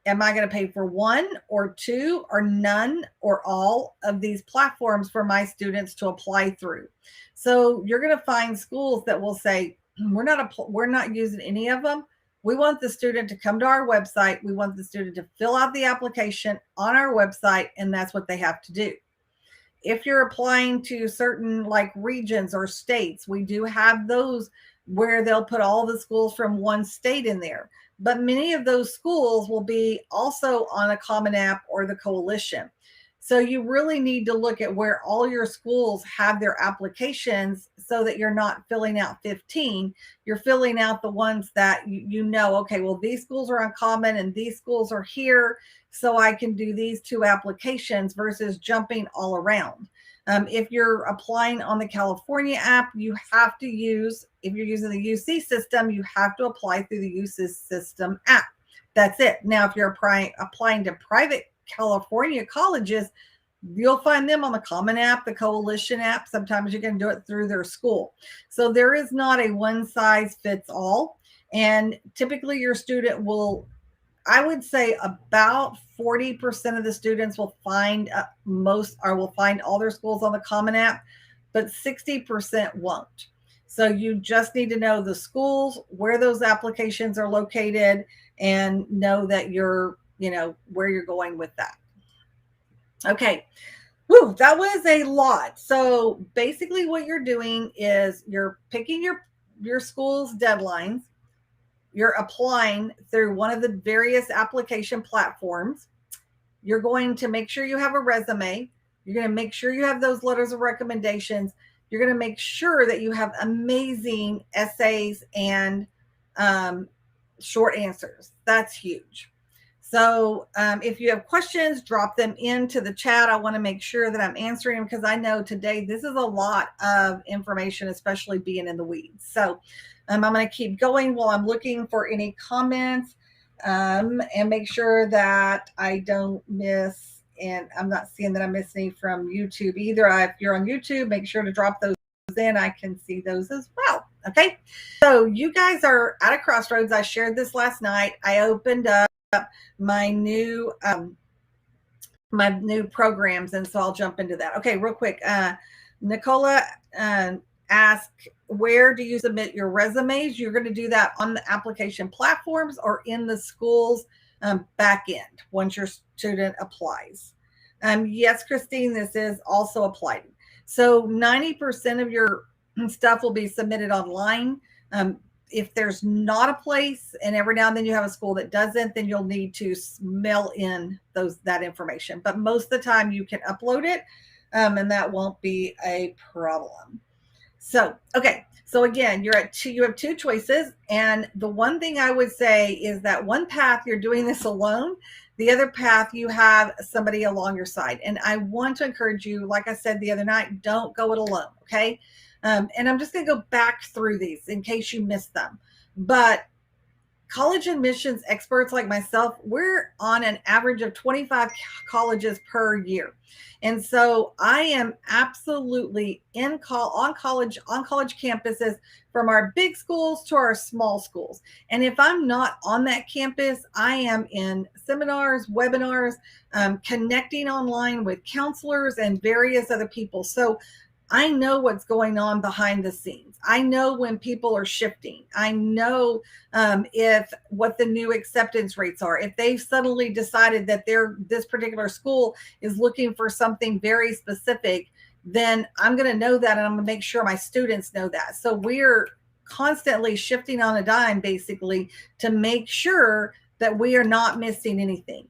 am I going to pay for one or two or none or all of these platforms for my students to apply through? So you're going to find schools that will say, we're not using any of them. We want the student to come to our website. We want the student to fill out the application on our website, and that's what they have to do. If you're applying to certain like regions or states, we do have those where they'll put all the schools from one state in there. But many of those schools will be also on a Common App or the Coalition. So you really need to look at where all your schools have their applications so that you're not filling out 15. You're filling out the ones that you know, okay, well, these schools are on Common and these schools are here, so I can do these two applications versus jumping all around. If you're applying on the California app, you have to use, if you're using the UC system, you have to apply through the UC system app. That's it. Now, if you're applying to private California colleges, you'll find them on the Common App, the Coalition app. Sometimes you can do it through their school. So there is not a one size fits all. And typically your student will, I would say about 40% of the students will find will find all their schools on the Common App, but 60% won't. So you just need to know the schools, where those applications are located, and know that you're where you're going with that. Okay. Woo, that was a lot. So basically what you're doing is you're picking your school's deadlines. You're applying through one of the various application platforms. You're going to make sure you have a resume. You're going to make sure you have those letters of recommendations. You're going to make sure that you have amazing essays and short answers. That's huge. So if you have questions, drop them into the chat. I want to make sure that I'm answering them because I know today this is a lot of information, especially being in the weeds. So I'm going to keep going while I'm looking for any comments and make sure that I don't miss, and I'm not seeing that I miss any from YouTube either. If you're on YouTube, make sure to drop those in. I can see those as well. Okay. So you guys are at a crossroads. I shared this last night. I opened up my new programs, and so I'll jump into that. Okay, real quick. Nicola asked, where do you submit your resumes? You're going to do that on the application platforms or in the school's back end once your student applies. Yes, Christine, this is also applied. So 90% of your stuff will be submitted online. If there's not a place, and every now and then you have a school that doesn't, then you'll need to mail in that information. But most of the time you can upload it, and that won't be a problem. So, okay. So again, you have two choices. And the one thing I would say is that one path, you're doing this alone. The other path, you have somebody along your side. And I want to encourage you, like I said the other night, don't go it alone. Okay. And I'm just going to go back through these in case you missed them. But college admissions experts like myself, we're on an average of 25 colleges per year. And so I am absolutely on college campuses, from our big schools to our small schools. And if I'm not on that campus, I am in seminars, webinars, connecting online with counselors and various other people. So I know what's going on behind the scenes. I know when people are shifting. I know what the new acceptance rates are. If they've suddenly decided that this particular school is looking for something very specific, then I'm going to know that, and I'm going to make sure my students know that. So we're constantly shifting on a dime, basically, to make sure that we are not missing anything.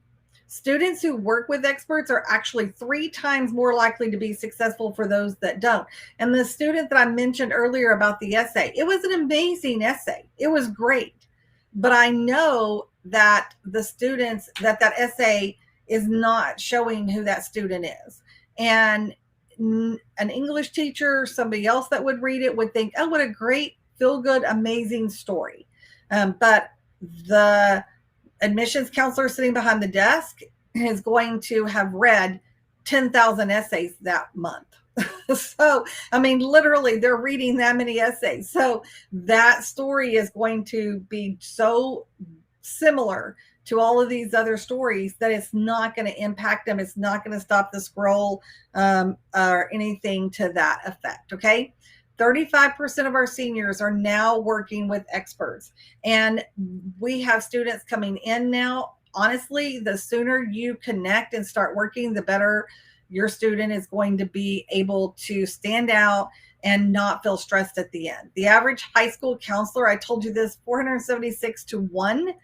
Students who work with experts are actually 3 times more likely to be successful for those that don't. And the student that I mentioned earlier about the essay, it was an amazing essay. It was great. But I know that the students, that essay is not showing who that student is. And an English teacher, somebody else that would read it would think, oh, what a great, feel-good, amazing story. But the admissions counselor sitting behind the desk is going to have read 10,000 essays that month. So, I mean, literally they're reading that many essays. So that story is going to be so similar to all of these other stories that it's not going to impact them. It's not going to stop the scroll or anything to that effect. Okay. 35% of our seniors are now working with experts, and we have students coming in now. Honestly, the sooner you connect and start working, the better your student is going to be able to stand out and not feel stressed at the end. The average high school counselor, I told you this, 476 to 1.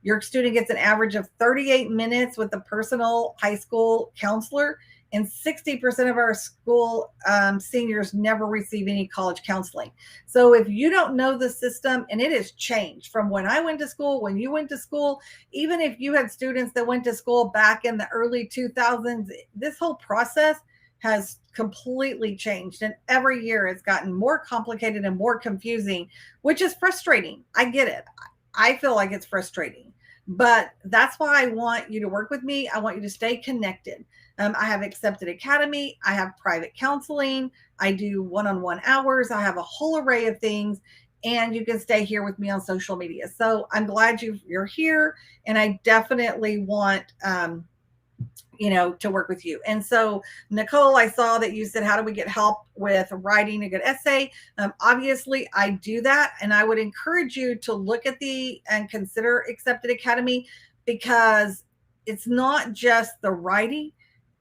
Your student gets an average of 38 minutes with a personal high school counselor, and 60% of our school seniors never receive any college counseling. So if you don't know the system, and it has changed from when I went to school, when you went to school, even if you had students that went to school back in the early 2000s, this whole process has completely changed. And every year it's gotten more complicated and more confusing, which is frustrating. I get it. I feel like it's frustrating, but that's why I want you to work with me. I want you to stay connected. I have Accepted Academy. I have private counseling. I do one-on-one hours. I have a whole array of things, and you can stay here with me on social media. So I'm glad you're here, and I definitely want, to work with you. And so, Nicole, I saw that you said, how do we get help with writing a good essay? Obviously, I do that. And I would encourage you to look at and consider Accepted Academy, because it's not just the writing,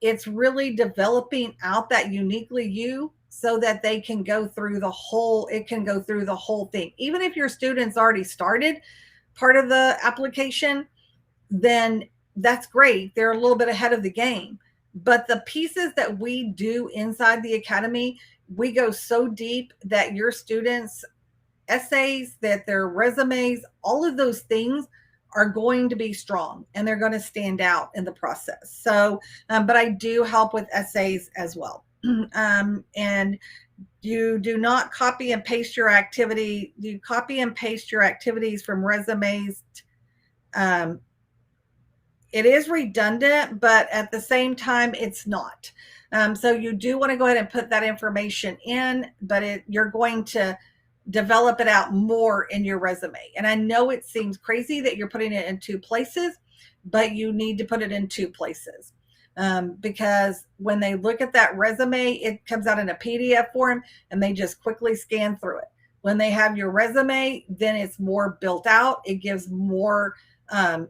it's really developing out that uniquely you so that they can go through the whole, it can go through the whole thing. Even if your students already started part of the application, then that's great. They're a little bit ahead of the game. But the pieces that we do inside the academy, we go so deep that your students' essays, that their resumes, all of those things are going to be strong and they're going to stand out in the process. So, but I do help with essays as well. And you do not copy and paste your activity. You copy and paste your activities from resumes. Um, it is redundant, but at the same time, it's not. So you do want to go ahead and put that information in, but you're going to develop it out more in your resume. And I know it seems crazy that you're putting it in two places, but you need to put it in two places. Because when they look at that resume, it comes out in a PDF form and they just quickly scan through it. When they have your resume, then it's more built out. It gives more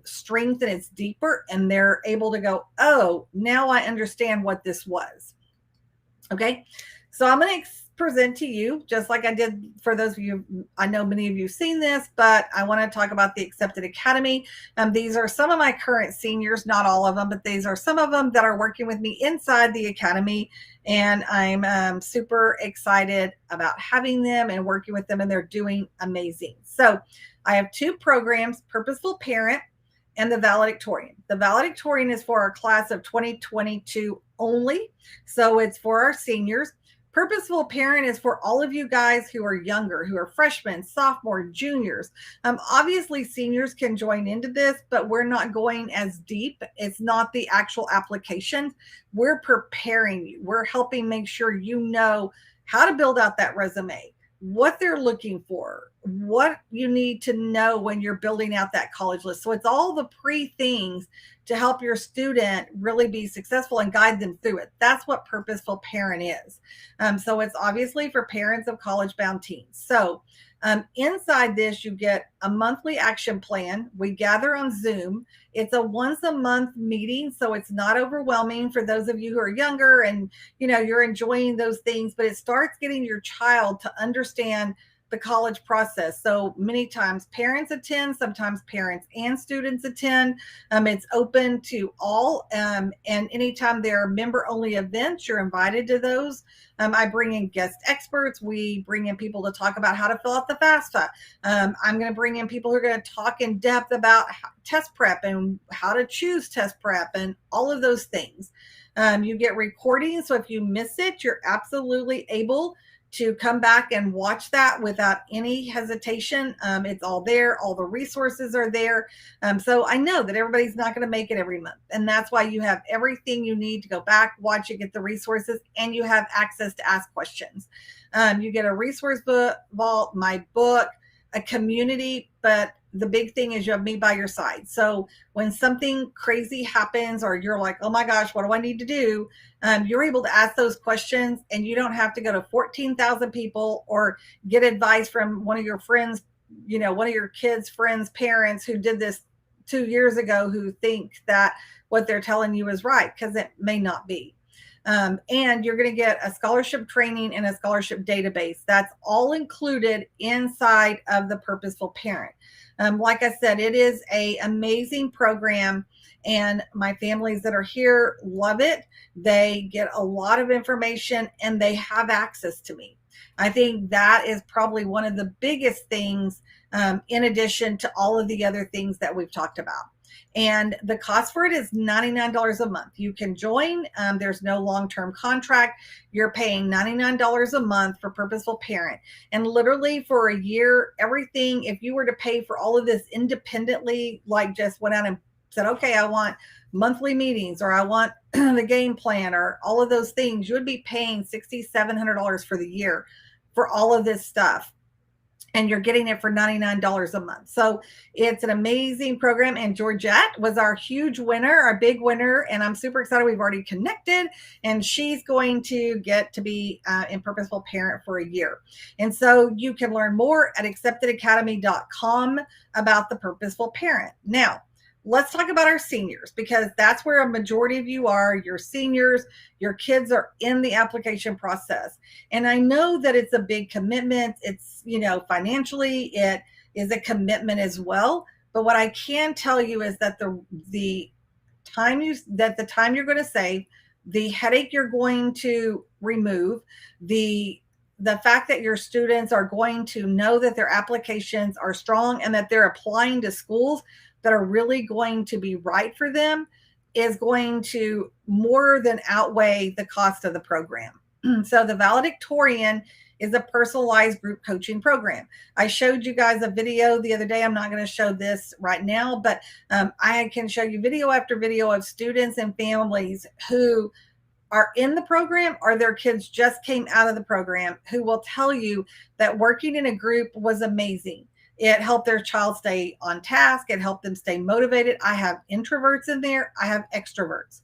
strength and it's deeper, and they're able to go, oh, now I understand what this was. Okay. So I'm going to present to you, just like I did for those of you, I know many of you have seen this, but I want to talk about the Accepted Academy. These are some of my current seniors, not all of them, but these are some of them that are working with me inside the academy. And I'm super excited about having them and working with them, and they're doing amazing. So I have two programs, Purposeful Parent and the Valedictorian. The Valedictorian is for our class of 2022 only. So it's for our seniors. Purposeful Parent is for all of you guys who are younger, who are freshmen, sophomore, juniors. Obviously, seniors can join into this, but we're not going as deep. It's not the actual application. We're preparing you. We're helping make sure you know how to build out that resume, what they're looking for, what you need to know when you're building out that college list. So it's all the things to help your student really be successful and guide them through it. That's what Purposeful Parent is. So it's obviously for parents of college-bound teens. So inside this, you get a monthly action plan. We gather on Zoom. It's a once a month meeting, so it's not overwhelming for those of you who are younger and you're enjoying those things, but it starts getting your child to understand the college process. So many times parents attend, sometimes parents and students attend. It's open to all. And anytime there are member-only events, you're invited to those. I bring in guest experts. We bring in people to talk about how to fill out the FAFSA. I'm going to bring in people who are going to talk in depth about test prep and how to choose test prep and all of those things. You get recordings. So if you miss it, you're absolutely able to come back and watch that without any hesitation. It's all there. All the resources are there. So I know that everybody's not going to make it every month. And that's why you have everything you need to go back, watch it, get the resources, and you have access to ask questions. You get a resource vault, my book, a community, but the big thing is you have me by your side. So when something crazy happens or you're like, oh my gosh, what do I need to do? You're able to ask those questions and you don't have to go to 14,000 people or get advice from one of your friends, one of your kids' friends' parents who did this 2 years ago who think that what they're telling you is right, because it may not be. And you're going to get a scholarship training and a scholarship database. That's all included inside of the Purposeful Parent. Like I said, it is an amazing program, and my families that are here love it. They get a lot of information and they have access to me. I think that is probably one of the biggest things, in addition to all of the other things that we've talked about. And the cost for it is $99 a month. You can join. There's no long-term contract. You're paying $99 a month for Purposeful Parent. And literally for a year, everything, if you were to pay for all of this independently, like just went out and said, okay, I want monthly meetings or I want the game plan or all of those things, you would be paying $6,700 for the year for all of this stuff. And you're getting it for $99 a month. So it's an amazing program. And Georgette was our huge winner, our big winner. And I'm super excited. We've already connected. And she's going to get to be in Purposeful Parent for a year. And so you can learn more at acceptedacademy.com about the Purposeful Parent. Now, let's talk about our seniors, because that's where a majority of you are. Your seniors, your kids are in the application process. And I know that it's a big commitment. It's, financially, it is a commitment as well. But what I can tell you is that the the time you're going to save, the headache you're going to remove, the fact that your students are going to know that their applications are strong and that they're applying to schools that are really going to be right for them is going to more than outweigh the cost of the program. So the valedictorian is a personalized group coaching program. I showed you guys a video the other day. I'm not going to show this right now, but I can show you video after video of students and families who are in the program or their kids just came out of the program who will tell you that working in a group was amazing. It helped their child stay on task. It helped them stay motivated. I have introverts in there. I have extroverts.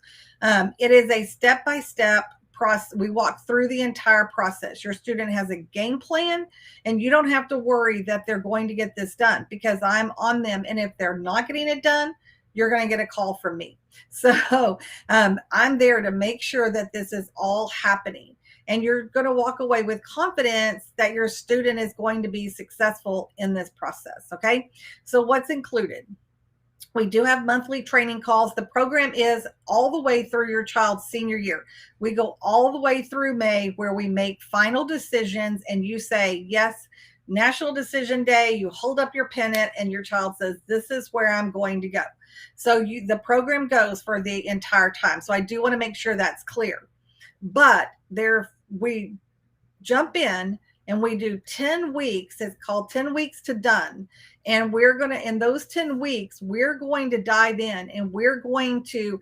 It is a step-by-step process. We walk through the entire process. Your student has a game plan, and you don't have to worry that they're going to get this done, because I'm on them. And if they're not getting it done, you're going to get a call from me. So I'm there to make sure that this is all happening. And you're going to walk away with confidence that your student is going to be successful in this process. Okay. So what's included? We do have monthly training calls. The program is all the way through your child's senior year. We go all the way through May, where we make final decisions and you say, yes, National Decision Day, you hold up your pennant and your child says, this is where I'm going to go. So the program goes for the entire time. So I do want to make sure that's clear. But we jump in and we do 10 weeks. It's called 10 weeks to done. And in those 10 weeks, we're going to dive in and we're going to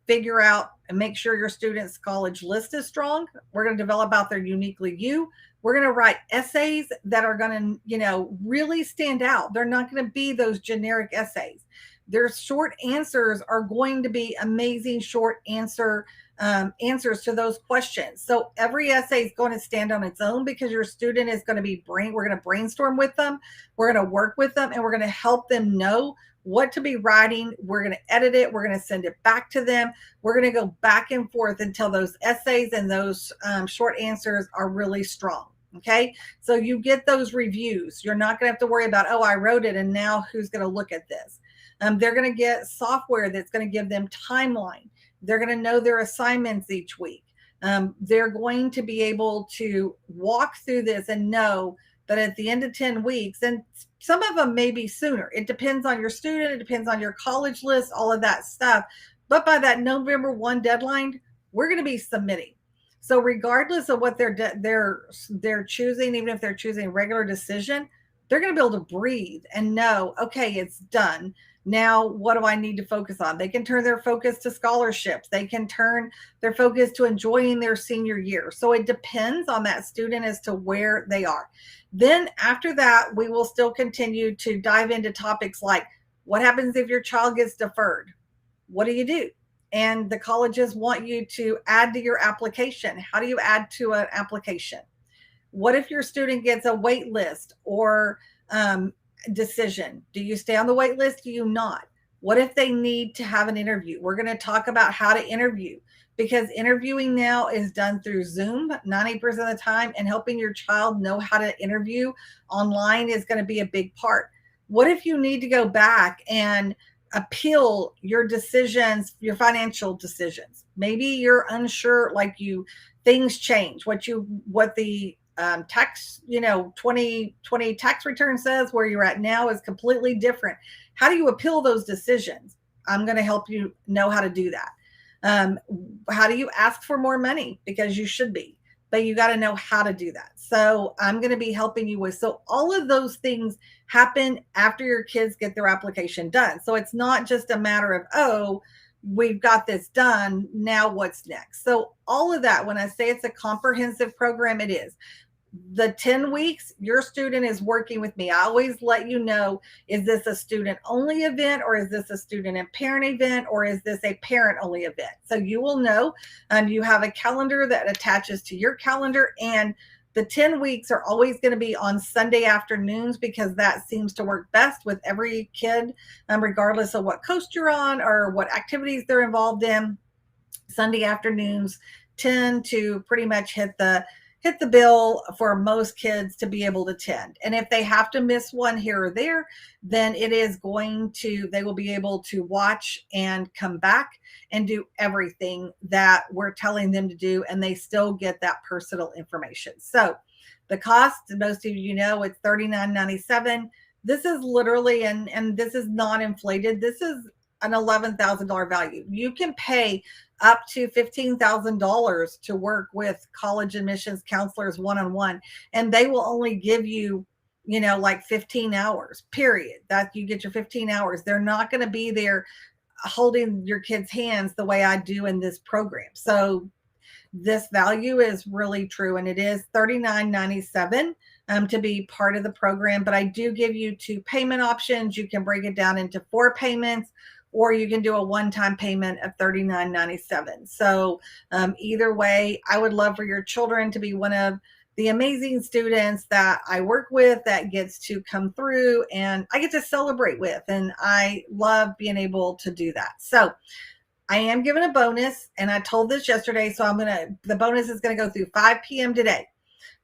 figure out and make sure your student's college list is strong. We're going to develop out their uniquely you. We're going to write essays that are going to, really stand out. They're not going to be those generic essays. Their short answers are going to be amazing short answers to those questions. So every essay is going to stand on its own, because your student is going to we're going to brainstorm with them. We're going to work with them, and we're going to help them know what to be writing. We're going to edit it. We're going to send it back to them. We're going to go back and forth until those essays and those short answers are really strong. Okay. So you get those reviews. You're not going to have to worry about, oh, I wrote it and now who's going to look at this? They're going to get software that's going to give them timeline. They're going to know their assignments each week. They're going to be able to walk through this and know that at the end of 10 weeks, and some of them may be sooner. It depends on your student. It depends on your college list, all of that stuff. But by that November 1 deadline, we're going to be submitting. So regardless of what they're choosing, even if they're choosing regular decision, they're going to be able to breathe and know, okay, it's done. Now, what do I need to focus on? They can turn their focus to scholarships. They can turn their focus to enjoying their senior year. So it depends on that student as to where they are. Then after that, we will still continue to dive into topics like, what happens if your child gets deferred? What do you do? And the colleges want you to add to your application. How do you add to an application? What if your student gets a wait list or decision? Do you stay on the wait list? Do you not? What if they need to have an interview? We're going to talk about how to interview, because interviewing now is done through Zoom 90% of the time, and helping your child know how to interview online is going to be a big part. What if you need to go back and appeal your decisions, your financial decisions? Maybe you're unsure, things change. What the tax, 2020 tax return says where you're at now is completely different. How do you appeal those decisions? I'm going to help you know how to do that. How do you ask for more money? Because you should be, but you got to know how to do that. So I'm going to be helping you with. So all of those things happen after your kids get their application done. So it's not just a matter of, oh, we've got this done, now what's next? So all of that, when I say it's a comprehensive program, it is. The 10 weeks, your student is working with me. I always let you know, is this a student only event, or is this a student and parent event, or is this a parent only event? So you will know, you have a calendar that attaches to your calendar, and The 10 weeks are always going to be on Sunday afternoons because that seems to work best with every kid, regardless of what coast you're on or what activities they're involved in. Sunday afternoons tend to pretty much hit the bill for most kids to be able to attend. And if they have to miss one here or there, then they will be able to watch and come back and do everything that we're telling them to do, and they still get that personal information. So the cost, most of you know, it's $39.97. This is literally, and this is not inflated. This is an $11,000 value. You can pay up to $15,000 to work with college admissions counselors one-on-one, and they will only give you, like 15 hours, period. That you get your 15 hours. They're not going to be there holding your kids' hands the way I do in this program. So this value is really true, and it is $39.97 to be part of the program. But I do give you 2 payment options. You can break it down into 4 payments, or you can do a one-time payment of $39.97. So either way, I would love for your children to be one of the amazing students that I work with that gets to come through and I get to celebrate with. And I love being able to do that. So I am giving a bonus, and I told this yesterday, so the bonus is going to go through 5 p.m. today.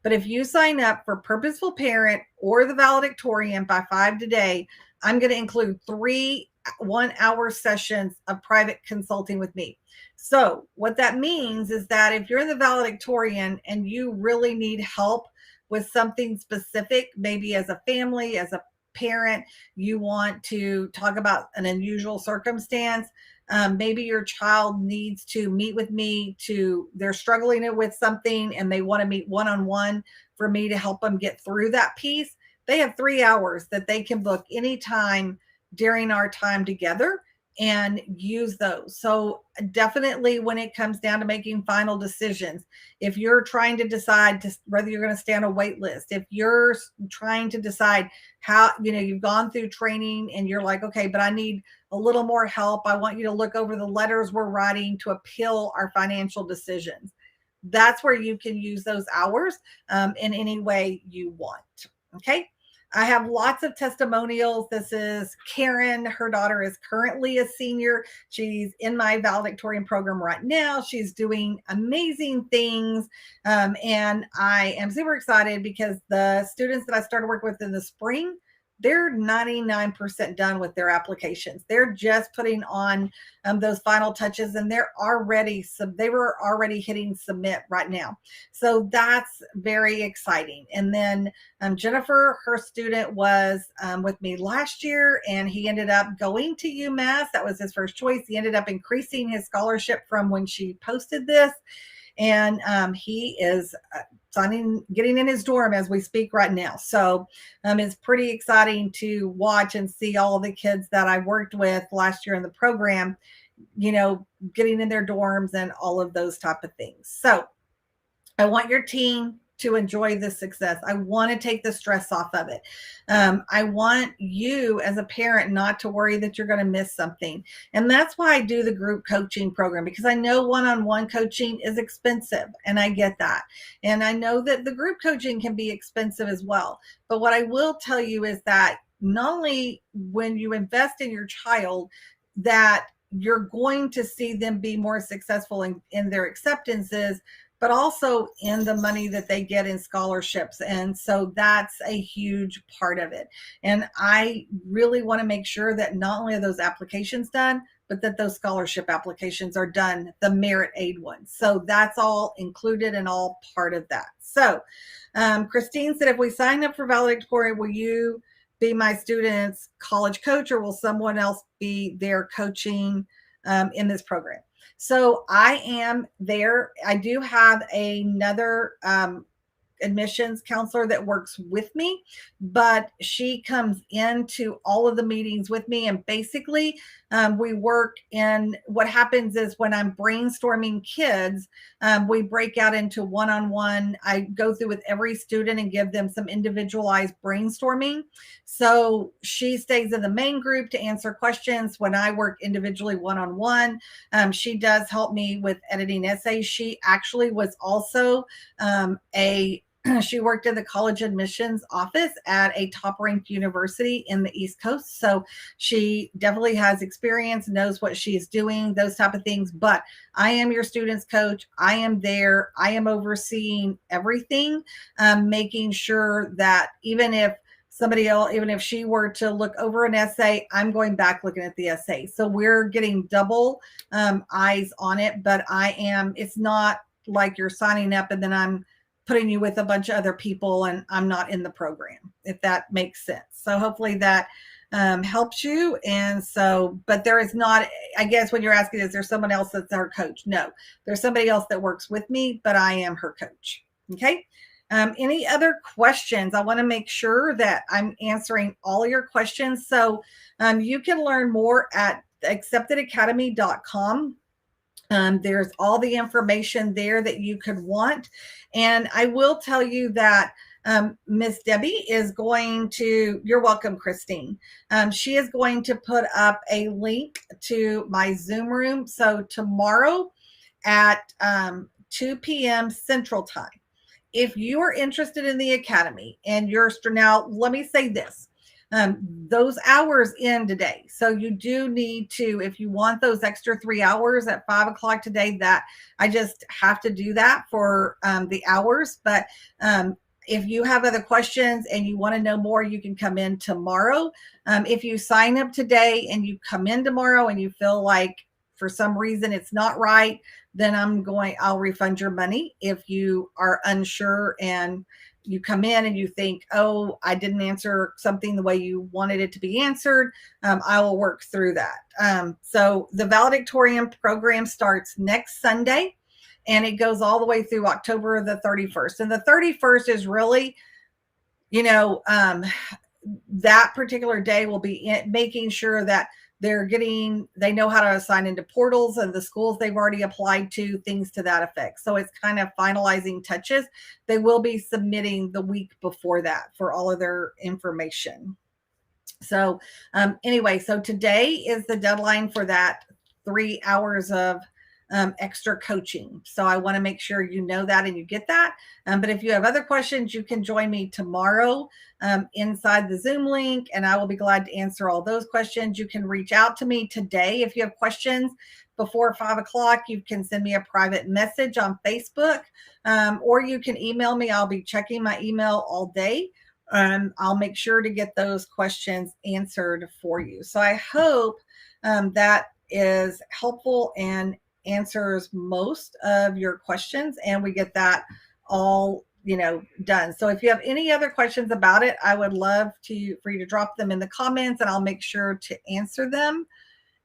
But if you sign up for Purposeful Parent or the Valedictorian by 5 today, I'm going to include 3 one-hour sessions of private consulting with me. So what that means is that if you're in the Valedictorian and you really need help with something specific, maybe as a family, as a parent, you want to talk about an unusual circumstance, maybe your child needs to meet with me they're struggling with something and they want to meet one-on-one for me to help them get through that piece. They have 3 hours that they can book anytime during our time together and use those. So definitely when it comes down to making final decisions, if you're trying to decide whether you're going to stay on a wait list, if you're trying to decide how, you've gone through training and you're like, okay, but I need a little more help. I want you to look over the letters we're writing to appeal our financial decisions. That's where you can use those hours in any way you want. Okay. I have lots of testimonials. This is Karen. Her daughter is currently a senior. She's in my valedictorian program right now. She's doing amazing things. And I am super excited because the students that I started working with in the spring, they're 99% done with their applications. They're just putting on those final touches, and they were already hitting submit right now. So that's very exciting. And then Jennifer, her student was with me last year, and he ended up going to UMass. That was his first choice. He ended up increasing his scholarship from when she posted this. And he is getting in his dorm as we speak right now. So it's pretty exciting to watch and see all of the kids that I worked with last year in the program, getting in their dorms and all of those type of things. So I want your team to enjoy this success. I want to take the stress off of it. I want you as a parent not to worry that you're going to miss something. And that's why I do the group coaching program, because I know one-on-one coaching is expensive, and I get that. And I know that the group coaching can be expensive as well. But what I will tell you is that not only when you invest in your child, that you're going to see them be more successful in their acceptances, but also in the money that they get in scholarships. And so that's a huge part of it. And I really want to make sure that not only are those applications done, but that those scholarship applications are done, the merit aid ones. So that's all included and all part of that. So Christine said, if we sign up for valedictorian, will you be my student's college coach, or will someone else be their coaching in this program? So I am there. I do have another admissions counselor that works with me, but she comes into all of the meetings with me. And basically we work in, what happens is when I'm brainstorming kids, we break out into one-on-one. I go through with every student and give them some individualized brainstorming. So she stays in the main group to answer questions when I work individually one-on-one. She does help me with editing essays. She actually was also a She worked in the college admissions office at a top ranked university in the East Coast. So she definitely has experience, knows what she's doing, those type of things. But I am your students coach. I am there. I am overseeing everything, making sure that even if somebody else, even if she were to look over an essay, I'm going back looking at the essay. So we're getting double eyes on it. But it's not like you're signing up and then I'm putting you with a bunch of other people and I'm not in the program, if that makes sense. So hopefully that helps you. And so, but there is not, I guess when you're asking, is there someone else that's her coach? No, there's somebody else that works with me, but I am her coach. Okay. Any other questions? I want to make sure that I'm answering all your questions. So you can learn more at acceptedacademy.com. There's all the information there that you could want. And I will tell you that Miss Debbie is going to, you're welcome, Christine. She is going to put up a link to my Zoom room. So tomorrow at 2 p.m. Central Time, if you are interested in the Academy and now let me say this. Those hours end today. So you do need to, if you want those extra 3 hours at 5 o'clock today, that I just have to do that for the hours. But if you have other questions and you want to know more, you can come in tomorrow. If you sign up today and you come in tomorrow and you feel like for some reason it's not right, then I'll refund your money. If you are unsure and you come in and you think, oh, I didn't answer something the way you wanted it to be answered, I will work through that. So the valedictorian program starts next Sunday and it goes all the way through October the 31st. And the 31st is really, that particular day will be making sure that they know how to assign into portals and the schools they've already applied to, things to that effect. So it's kind of finalizing touches. They will be submitting the week before that for all of their information. So anyway, so today is the deadline for that 3 hours of extra coaching. So I want to make sure you know that and you get that. But if you have other questions, you can join me tomorrow inside the Zoom link, and I will be glad to answer all those questions. You can reach out to me today. If you have questions before 5 o'clock, you can send me a private message on Facebook, or you can email me. I'll be checking my email all day. I'll make sure to get those questions answered for you. So I hope that is helpful and answers most of your questions, and we get that all done. So if you have any other questions about it, I would love for you to drop them in the comments and I'll make sure to answer them.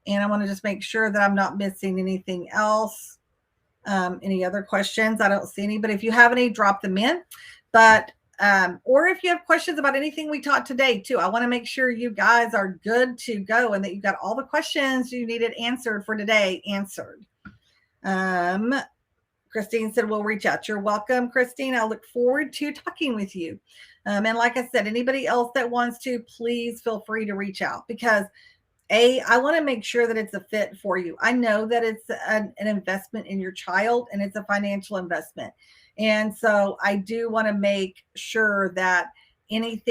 And I want to just make sure that I'm not missing anything else. Any other questions? I don't see any, but if you have any, drop them in. But or if you have questions about anything we taught today too, I want to make sure you guys are good to go and that you've got all the questions you needed answered for today answered. Christine said, we'll reach out. You're welcome, Christine. I look forward to talking with you. And like I said, anybody else that wants to, please feel free to reach out because I want to make sure that it's a fit for you. I know that it's an investment in your child and it's a financial investment. And so I do want to make sure that any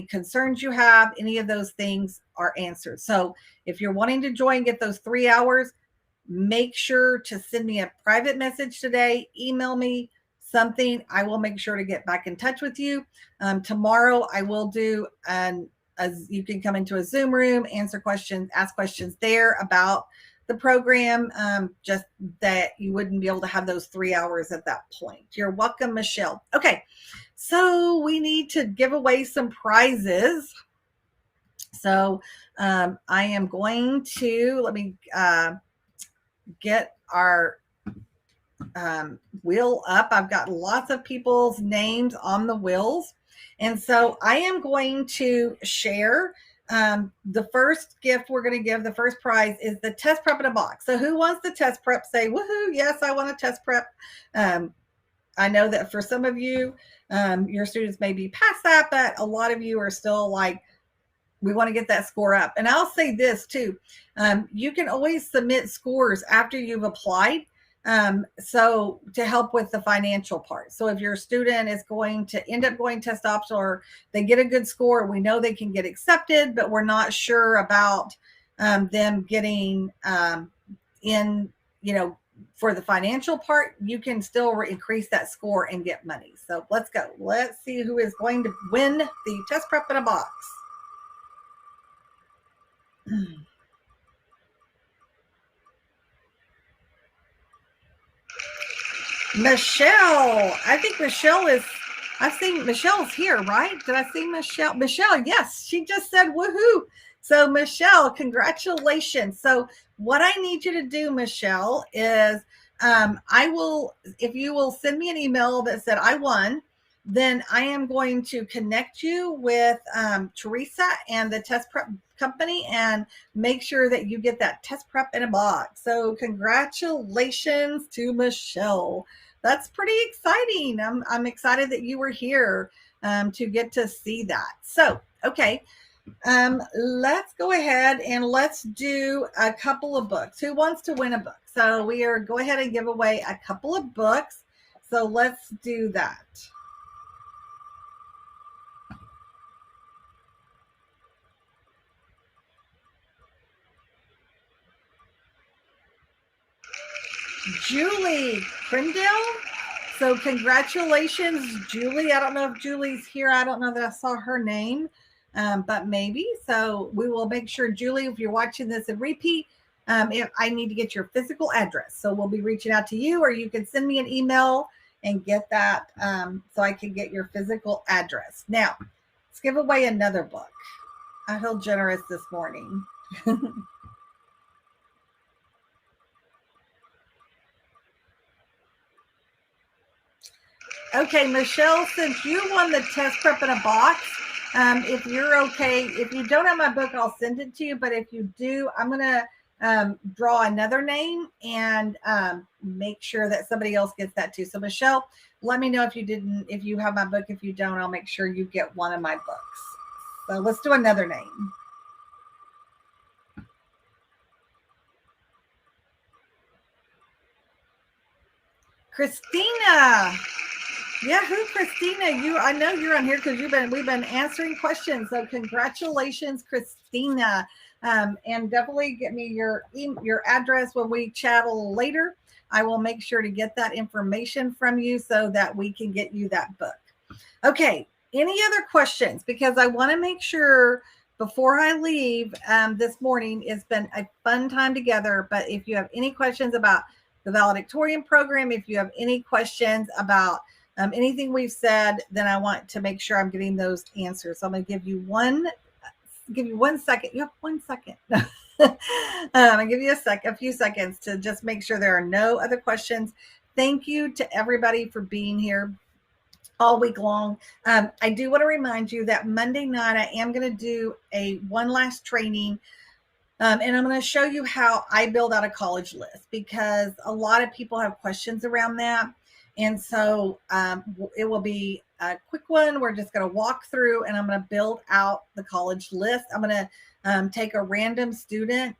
concerns you have, any of those things are answered. So if you're wanting to join, get those 3 hours, make sure to send me a private message today, email me something. I will make sure to get back in touch with you. Tomorrow I will do you can come into a Zoom room, answer questions, ask questions there about the program, just that you wouldn't be able to have those 3 hours at that point. You're welcome, Michelle. Okay, so we need to give away some prizes. So I am going to, let me get our wheel up. I've got lots of people's names on the wheels. And so I am going to share the first gift we're going to give. The first prize is the test prep in a box. So who wants the test prep? Say, woohoo, yes, I want a test prep. I know that for some of you, your students may be past that, but a lot of you are still like, we want to get that score up. And I'll say this too. You can always submit scores after you've applied. So to help with the financial part. So if your student is going to end up going test ops, or they get a good score, we know they can get accepted, but we're not sure about them getting in, for the financial part, you can still increase that score and get money. So let's go. Let's see who is going to win the test prep in a box. Michelle. I think I've seen Michelle's here, right? Did I see Michelle? Michelle, yes, she just said woohoo. So Michelle, congratulations. So what I need you to do, Michelle, is if you will send me an email that said I won, then I am going to connect you with Teresa and the test prep company and make sure that you get that test prep in a box. So congratulations to Michelle. That's pretty exciting. I'm excited that you were here to get to see that. So, okay. Let's go ahead and let's do a couple of books. Who wants to win a book? So we are go ahead and give away a couple of books. So let's do that. Julie Crindell. So congratulations, Julie. I don't know if Julie's here. I don't know that I saw her name, but maybe. So we will make sure, Julie, if you're watching this in repeat, if I need to get your physical address. So we'll be reaching out to you, or you can send me an email and get that so I can get your physical address. Now, let's give away another book. I feel generous this morning. Okay, Michelle, since you won the test prep in a box, if you're okay, if you don't have my book, I'll send it to you. But if you do, I'm going to draw another name and make sure that somebody else gets that too. So Michelle, let me know if you have my book. If you don't, I'll make sure you get one of my books. So let's do another name. Christina. Yeah, who, Christina? I know you're on here because we've been answering questions. So congratulations, Christina. And definitely get me your address when we chat a little later. I will make sure to get that information from you so that we can get you that book. Okay, any other questions? Because I want to make sure before I leave this morning, it's been a fun time together. But if you have any questions about the valedictorian program, if you have any questions about anything we've said, then I want to make sure I'm getting those answers. So I'm going to give you 1 second. You have 1 second. I'll give you a few seconds to just make sure there are no other questions. Thank you to everybody for being here all week long. I do want to remind you that Monday night I am going to do one last training. And I'm going to show you how I build out a college list, because a lot of people have questions around that. And so it will be a quick one. We're just going to walk through and I'm going to build out the college list. I'm going to take a random student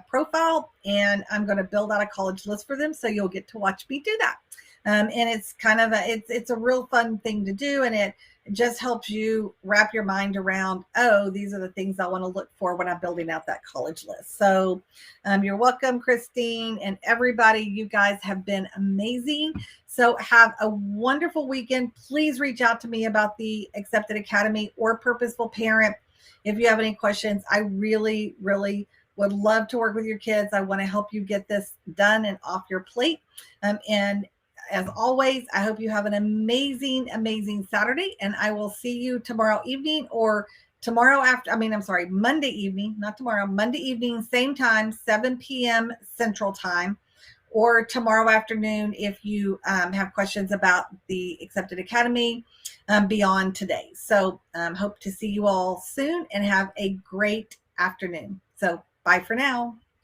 profile and I'm going to build out a college list for them. So you'll get to watch me do that. And it's kind of it's a real fun thing to do. And it just helps you wrap your mind around, oh, these are the things I want to look for when I'm building out that college list. So you're welcome, Christine, and everybody. You guys have been amazing. So have a wonderful weekend. Please reach out to me about the Accepted Academy or Purposeful Parent if you have any questions. I really, really would love to work with your kids. I want to help you get this done and off your plate. And as always, I hope you have an amazing, amazing Saturday, and I will see you tomorrow evening or Monday evening, not tomorrow, Monday evening, same time, 7 p.m. Central Time, or tomorrow afternoon if you have questions about the Accepted Academy beyond today. So hope to see you all soon and have a great afternoon. So bye for now.